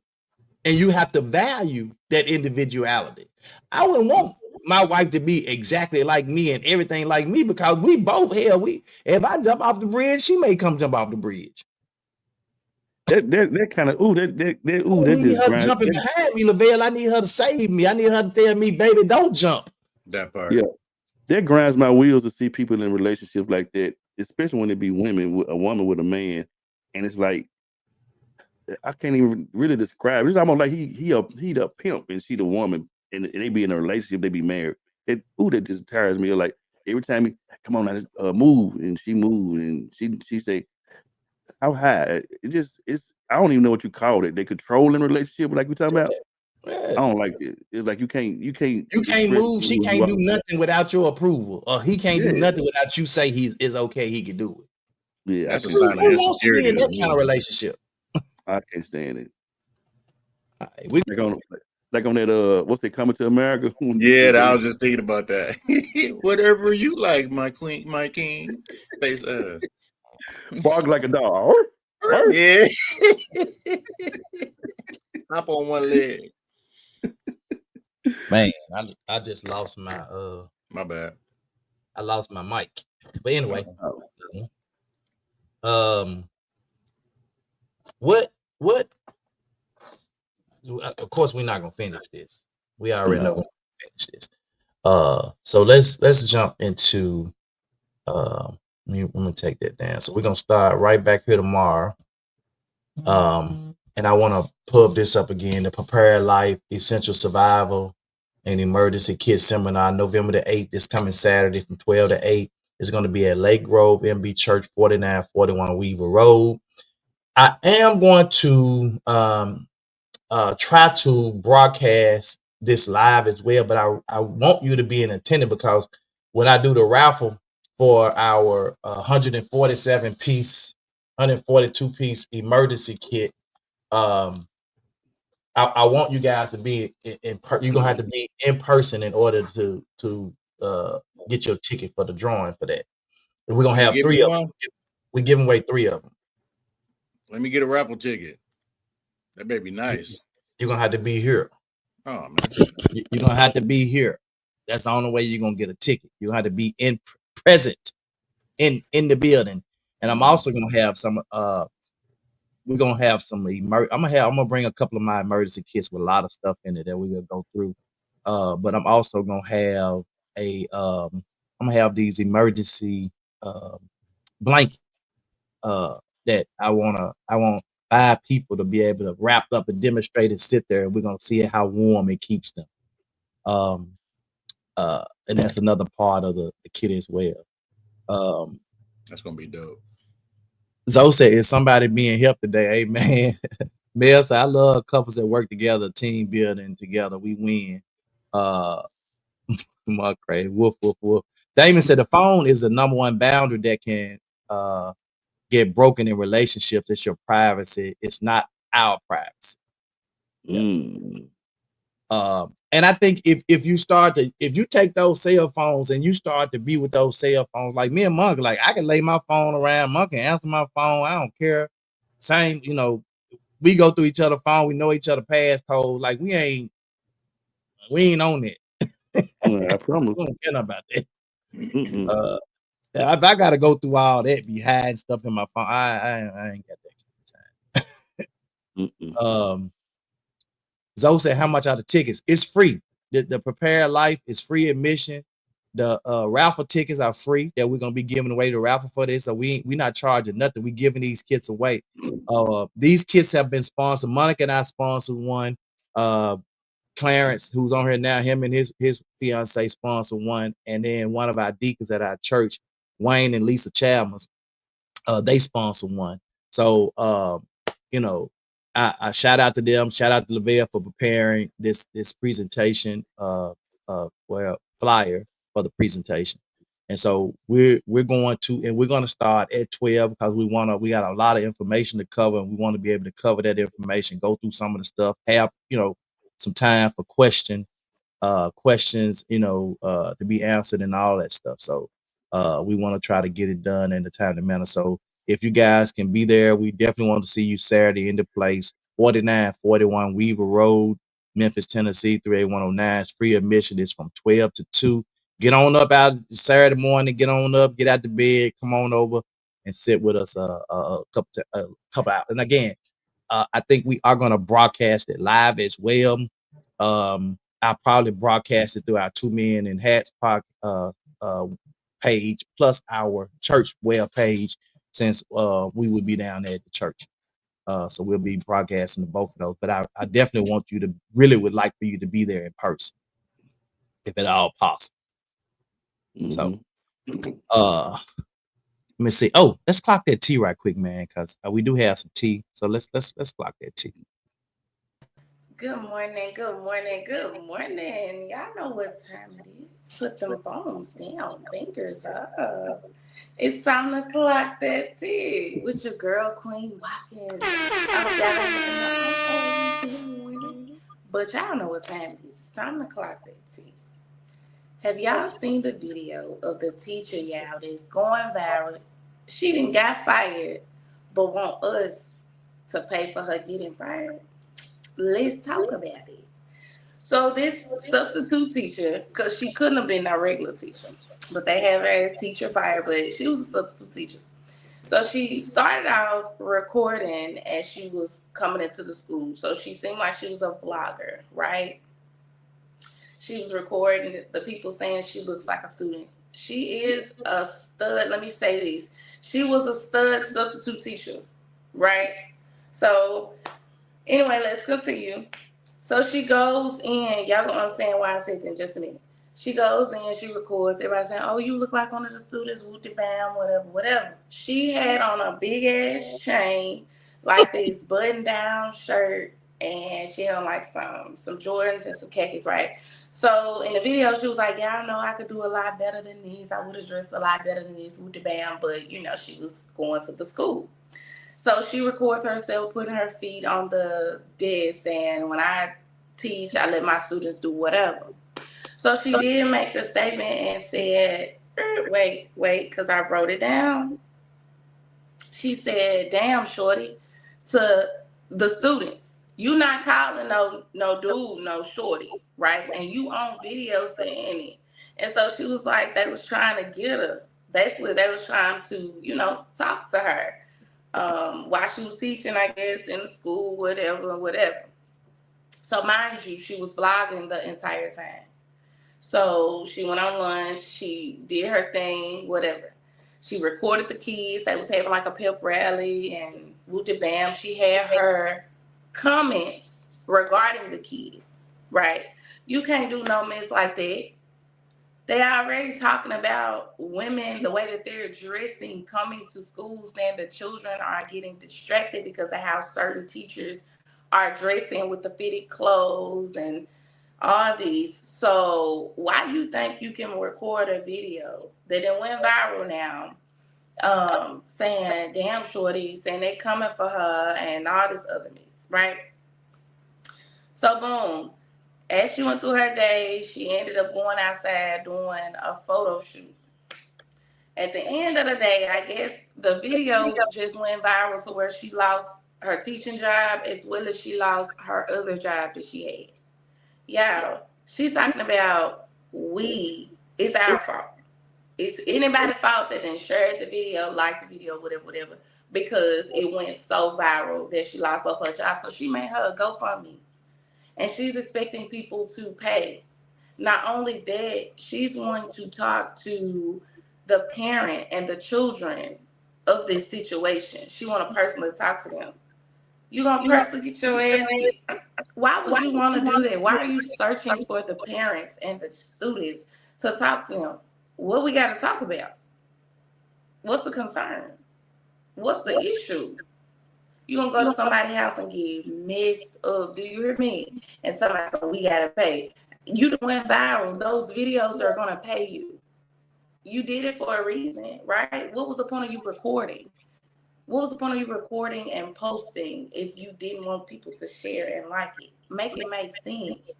you have to value that individuality. I wouldn't want my wife to be exactly like me and everything like me, because we both if I jump off the bridge, she may come jump off the bridge. That kind of that need her jumping behind me, Lavelle. I need her to save me. I need her to tell me, baby, don't jump. That part. Yeah. That grinds my wheels to see people in relationships like that. especially when it be women, a woman with a man, and it's like I can't even really describe. It's almost like he a pimp and she the woman, and they be in a relationship, they be married. That just tires me. Like every time he come on now, move, and she move, and she say how high. It's I don't even know what you call it. They controlling relationship like we talking about. Yeah. I don't like it. It's like you can't move. She can't do nothing without your approval, or he can't do nothing without you say is okay. He can do it. Yeah, that's a Who sign of wants to be insecurity. in that kind of relationship? I can't stand it. Right, we Like on that what's they Coming to America? Yeah, I was just thinking about that. Whatever you like, my queen, my king. Face bark like a dog. Yeah. Hop on one leg. man, I just lost my bad. I lost my mic. But anyway, what of course we're not gonna finish this. We already know we're gonna finish this. So let's jump into let me take that down. So we're gonna start right back here tomorrow. And I want to pub this up again, the Prepare Life Essential Survival and Emergency Kit Seminar, November the 8th, this coming Saturday from 12 to 8. It's going to be at Lake Grove MB Church, 4941 Weaver Road. I am going to try to broadcast this live as well, but I want you to be in attendance, because when I do the raffle for our 147-piece, 142-piece emergency kit, I want you guys to be you're gonna have to be in person in order to get your ticket for the drawing for that. And we're gonna have 3 of them. We're giving away 3 of them. Let me get a raffle ticket. That may be nice. You're gonna have to be here. Oh man, you're gonna have to be here. That's the only way you're gonna get a ticket. You have to be present in the building. And I'm also gonna have some we're gonna have some I'm gonna bring a couple of my emergency kits with a lot of stuff in it that we're gonna go through. But I'm also gonna have I'm gonna have these emergency blanket that I want 5 people to be able to wrap up and demonstrate and sit there, and we're gonna see how warm it keeps them. And that's another part of the kit as well. That's gonna be dope. Zoe said, "Is somebody being helped today?" Amen. Mel said, "I love couples that work together, team building together. We win." My crazy. Woof, woof, woof. Damon said, "The phone is the number one boundary that can get broken in relationships. It's your privacy. It's not our privacy." And I think if you take those cell phones and you start to be with those cell phones, like me and Monk, like I can lay my phone around, Monk can answer my phone. I don't care. Same, we go through each other's phone. We know each other passcode. Like we ain't on it. I promise. We don't care about that. If I gotta go through all that behind stuff in my phone, I ain't got that kind of time. Zoe said, "How much are the tickets?" It's free. The Prepare Life is free admission. The raffle tickets are free that we're gonna be giving away the raffle for this. So we're not charging nothing. We're giving these kits away. These kits have been sponsored. Monica and I sponsored one. Clarence, who's on here now, him and his fiance sponsored one, and then one of our deacons at our church, Wayne and Lisa Chalmers, they sponsored one. So I shout out to them. Shout out to Lavelle for preparing this presentation flyer for the presentation. And so we're going to start at 12 because we got a lot of information to cover, and we want to be able to cover that information, go through some of the stuff, have some time for questions to be answered and all that stuff. So we want to try to get it done in the timely manner. So if you guys can be there, we definitely want to see you Saturday in the place, 4941 Weaver Road, Memphis, Tennessee, 38109. It's free admission. It's from 12 to 2. Get on up out Saturday morning. Get on up. Get out the bed. Come on over and sit with us a couple hours. And again, I think we are going to broadcast it live as well. I'll probably broadcast it through our 2 Men in Hats page plus our church web page, since we would be down there at the church. So we'll be broadcasting to both of those. But I definitely want you to would like for you to be there in person, if at all possible. So let me see. Oh, let's clock that tea right quick, man, because we do have some tea. So let's clock that tea. Good morning, good morning, good morning. Y'all know what time it is. Put them phones down, fingers up. It's time to clock that tea with your girl, Queen Watkins. I hope y'all ain't looking up in the morning. But y'all know what time it is. It's time to clock that tea. Have y'all seen the video of the teacher, y'all, that's going viral? She didn't got fired, but want us to pay for her getting fired? Let's talk about it. So this substitute teacher, because she couldn't have been a regular teacher, but they have her as teacher fired, but she was a substitute teacher. So she started off recording as she was coming into the school. So she seemed like she was a vlogger, right? She was recording the people saying she looks like a student. She is a stud. Let me say this. She was a stud substitute teacher, right? So anyway, let's continue. So she goes in. Y'all gonna understand why I said that in just a minute. She goes in, she records. Everybody saying, "Oh, you look like one of the students, wooty bam, whatever, whatever." She had on a big ass chain, like this button down shirt, and she had on like some Jordans and some khakis, right? So in the video, she was like, "Y'all know I could do a lot better than this. I would have dressed a lot better than this, wooty bam." But you know, she was going to the school. So she records herself putting her feet on the desk, and when I teach, I let my students do whatever. So she did make the statement and said, wait, because I wrote it down. She said, "Damn, shorty," to the students. You not calling no dude, no shorty, right? And you on video saying it. And so she was like, they was trying to get her. Basically, they was trying to, talk to her while she was teaching, I guess, in the school, whatever. So mind you, she was vlogging the entire time. So she went on lunch, she did her thing, whatever. She recorded the kids. They was having like a pep rally and whoopty bam. She had her comments regarding the kids, right? You can't do no mess like that. They already talking about women, the way that they're dressing, coming to schools, and the children are getting distracted because of how certain teachers are dressing with the fitted clothes and all these. So why you think you can record a video that it went viral now, saying "damn shorty," saying they coming for her and all this other mess, right? So boom. As she went through her day, she ended up going outside doing a photo shoot. At the end of the day, I guess the video just went viral to where she lost her teaching job as well as she lost her other job that she had. Yeah, she's talking about it's our fault. It's anybody's fault that then shared the video, liked the video, whatever, because it went so viral that she lost both her jobs. So she made her a GoFundMe. And she's expecting people to pay. Not only that, she's going to talk to the parent and the children of this situation. She want to personally talk to them. You gonna personally get your ass kicked. Why would you want to do that? Why are you searching for the parents and the students to talk to them? What we got to talk about? What's the concern? What's the issue? You gonna go to somebody's house and get messed up? Do you hear me? And somebody said, "We gotta pay." You done went viral. Those videos are gonna pay you. You did it for a reason, right? What was the point of you recording? What was the point of you recording and posting if you didn't want people to share and like it? Make it make sense.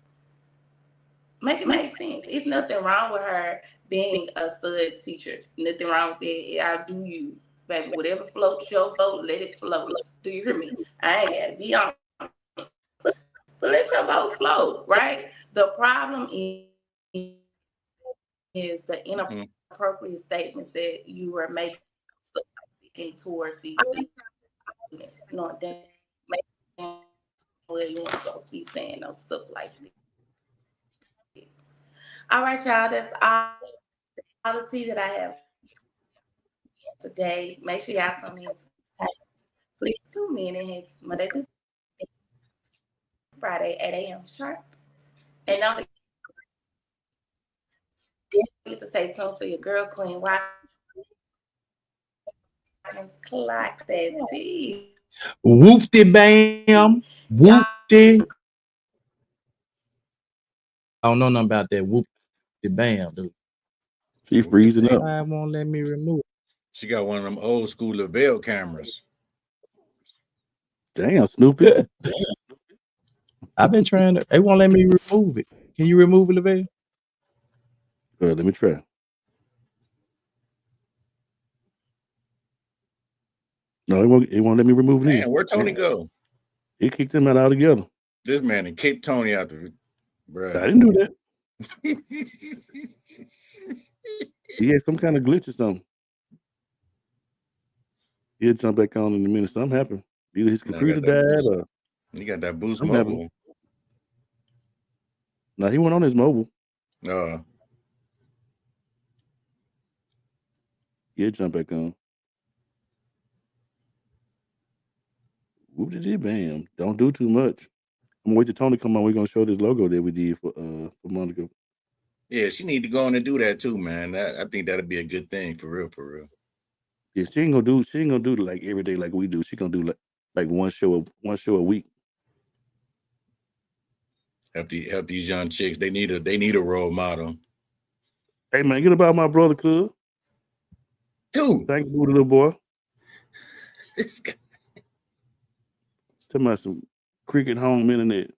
Make it make sense. It's nothing wrong with her being a stud teacher. Nothing wrong with it. I'll do you. Baby, whatever floats your boat, let it float. Do you hear me? I ain't gotta be on. But let your boat float, right? The problem is the inappropriate statements that you were making towards these students. Not that you weren't supposed to be saying no stuff like this. All right, y'all, that's all all the tea that I have today. Make sure y'all tune in. Please tune in and hit Monday through Friday, 8 a.m. sharp. And don't forget to stay tuned for your girl Queen Watkins. Clock that tea. Whoop-de bam. Whoop-de. I don't know nothing about that whoop-de bam, dude. She freezing up. Why won't let me remove it? She got one of them old school Lavelle cameras. Damn, Snoopy. I've been trying to. They won't let me remove it. Can you remove it, Lavelle? Let me try. No, it won't let me remove it. Man, where'd Tony go? He kicked him out altogether. This man and kicked Tony out the bruh. I didn't do that. He had some kind of glitch or something. He'll jump back on in a minute. Something happened. Either his computer died or he got that Boost something mobile. happened. No, he went on his mobile. He'll jump back on. Whoop-de-dee-bam. Don't do too much. I'm gonna wait till Tony come on. We're gonna show this logo that we did for Monica. Yeah, she need to go on and do that too, man. I think that'd be a good thing for real, for real. Yeah, she ain't gonna do it like every day like we do. She gonna do like one show a week. Help these young chicks. They need a role model. Hey man, get about my brother, cuz. Dude. Thank you, little boy. This guy. Talking about some cricket home internet.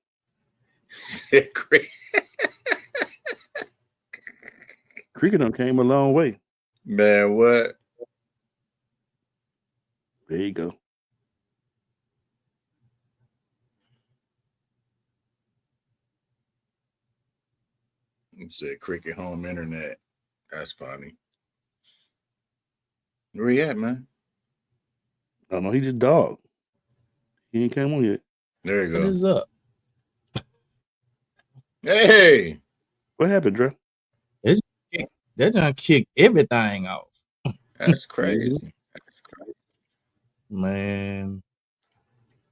Cricket done came a long way. Man, what? There you go. It said cricket home internet. That's funny. Where he at, man? I don't know. He just dog. He ain't came on yet. There you go. What is up? Hey. What happened, Dre? They're trying to kick everything off. That's crazy. That's crazy. Man,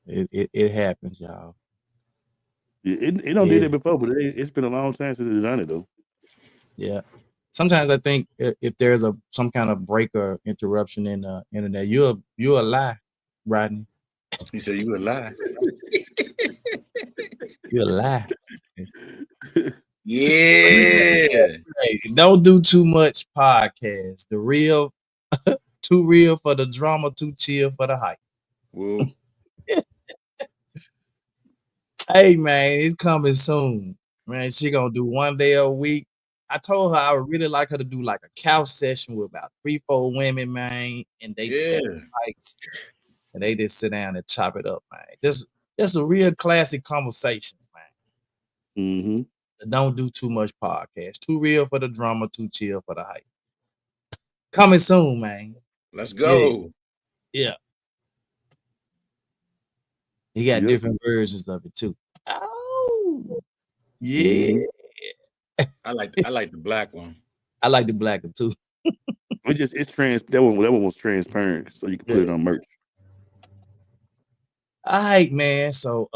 it happens, y'all. It don't did it before, but it's been a long time since it's done it though. Yeah. Sometimes I think if there's some kind of break or interruption in the internet, you're a lie, Rodney. He said you a lie. You're a lie. Yeah. Hey, don't do too much podcast. The real, too real for the drama, too chill for the hype. Woo. Hey man, it's coming soon. Man, she gonna do one day a week. I told her I would really like her to do like a couch session with about 3-4 women, man, and they mics, and they just sit down and chop it up, man. Just a real classic conversations, man. Mm-hmm. Don't do too much podcast. Too real for the drama, too chill for the hype. Coming soon, man. Let's go. Yeah. He got different versions of it too. Oh, yeah. I like the black one. I like the black one too. It's that one was transparent, so you can put it on merch. All right, man. So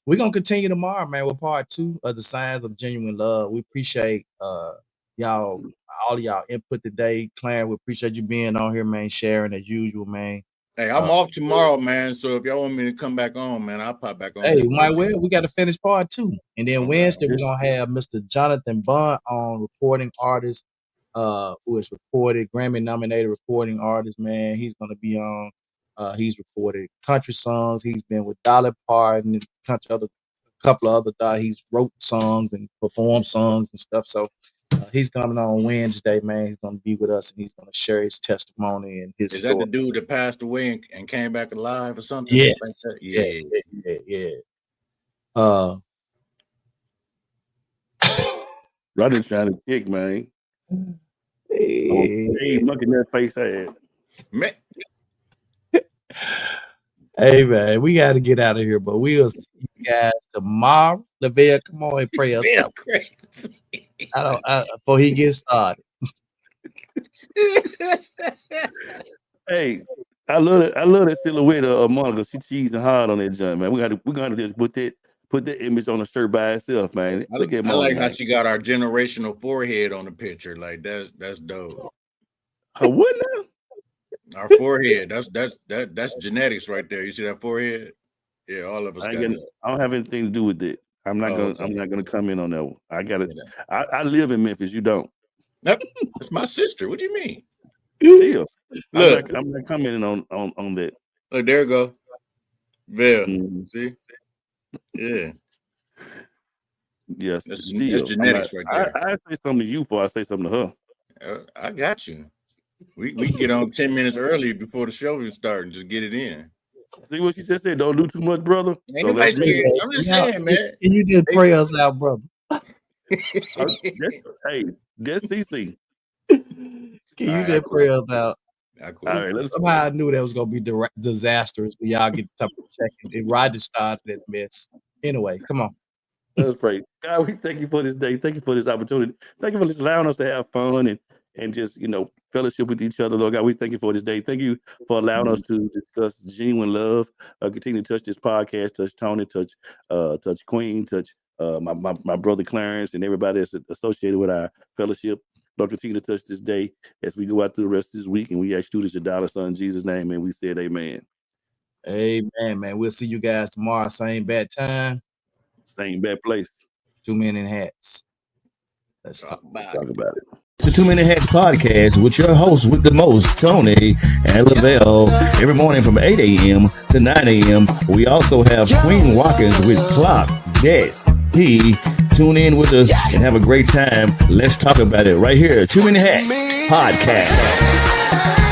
we're gonna continue tomorrow, man, with part 2 of the Signs of Genuine Love. We appreciate y'all, all of y'all input today. Clarence, we appreciate you being on here, man, sharing as usual, man. Hey, I'm off tomorrow, man. So if y'all want me to come back on, man, I'll pop back on. Hey, we got to finish part 2. And then Wednesday, we're going to have Mr. Jonathan Bond on, recording artist, who is recorded, Grammy-nominated recording artist, man. He's going to be on. He's recorded country songs. He's been with Dolly Parton and a couple of other. He's wrote songs and performed songs and stuff. So he's coming on Wednesday, man. He's going to be with us and he's going to share his testimony and his story. Is that the dude that passed away and came back alive or something? Yes. Like that? Yeah. Rodney trying to kick, man. Hey, look at that face I had. Man. Hey man, we got to get out of here, but we'll see you guys tomorrow. Lavelle, come on and pray us. Before he gets started. Hey, I love it. I love that silhouette of Monica. She cheesing hard on that joint, man. We gotta just put that image on the shirt by itself, man. Look at I Monica. like how she got our generational forehead on the picture. Like that's dope. Her what now? Our forehead. That's genetics right there. You see that forehead? Yeah, all of us got that. I don't have anything to do with it. I'm not gonna come in on that one. I got it. I live in Memphis. You don't. Nope. That's my sister. What do you mean? Still, Look, I'm not commenting on that. Look, there you go. Bill. Mm-hmm. See? Yeah. Yes. That's genetics right there. I say something to you before I say something to her. I got you. We get on 10 minutes early before the show is starting to get it in. See what she just said? Don't do too much, brother. I'm just saying, man. You did pray us out, brother. Hey, that's CC. Can you did pray us out? All right, somehow I knew that was gonna be disastrous, but y'all get to check it. Roger started that mess. Anyway, come on. Let's pray. God, we thank you for this day. Thank you for this opportunity. Thank you for just allowing us to have fun and just, fellowship with each other, Lord God. We thank you for this day. Thank you for allowing us to discuss genuine love. Continue to touch this podcast, touch Tony, touch Queen, touch my brother Clarence and everybody that's associated with our fellowship. Lord, continue to touch this day as we go out through the rest of this week. And we ask you this in your dollar son, Jesus' name. And we said amen. Amen, man. We'll see you guys tomorrow. Same bad time. Same bad place. 2 Men in Hats. Let's talk about it. It's the 2 Minute Hats podcast with your hosts with the most, Tony and Lavelle. Every morning from 8 a.m. to 9 a.m. We also have Queen Watkins with Clock Dead. Tune in with us and have a great time. Let's talk about it right here. 2 Minute Hats podcast.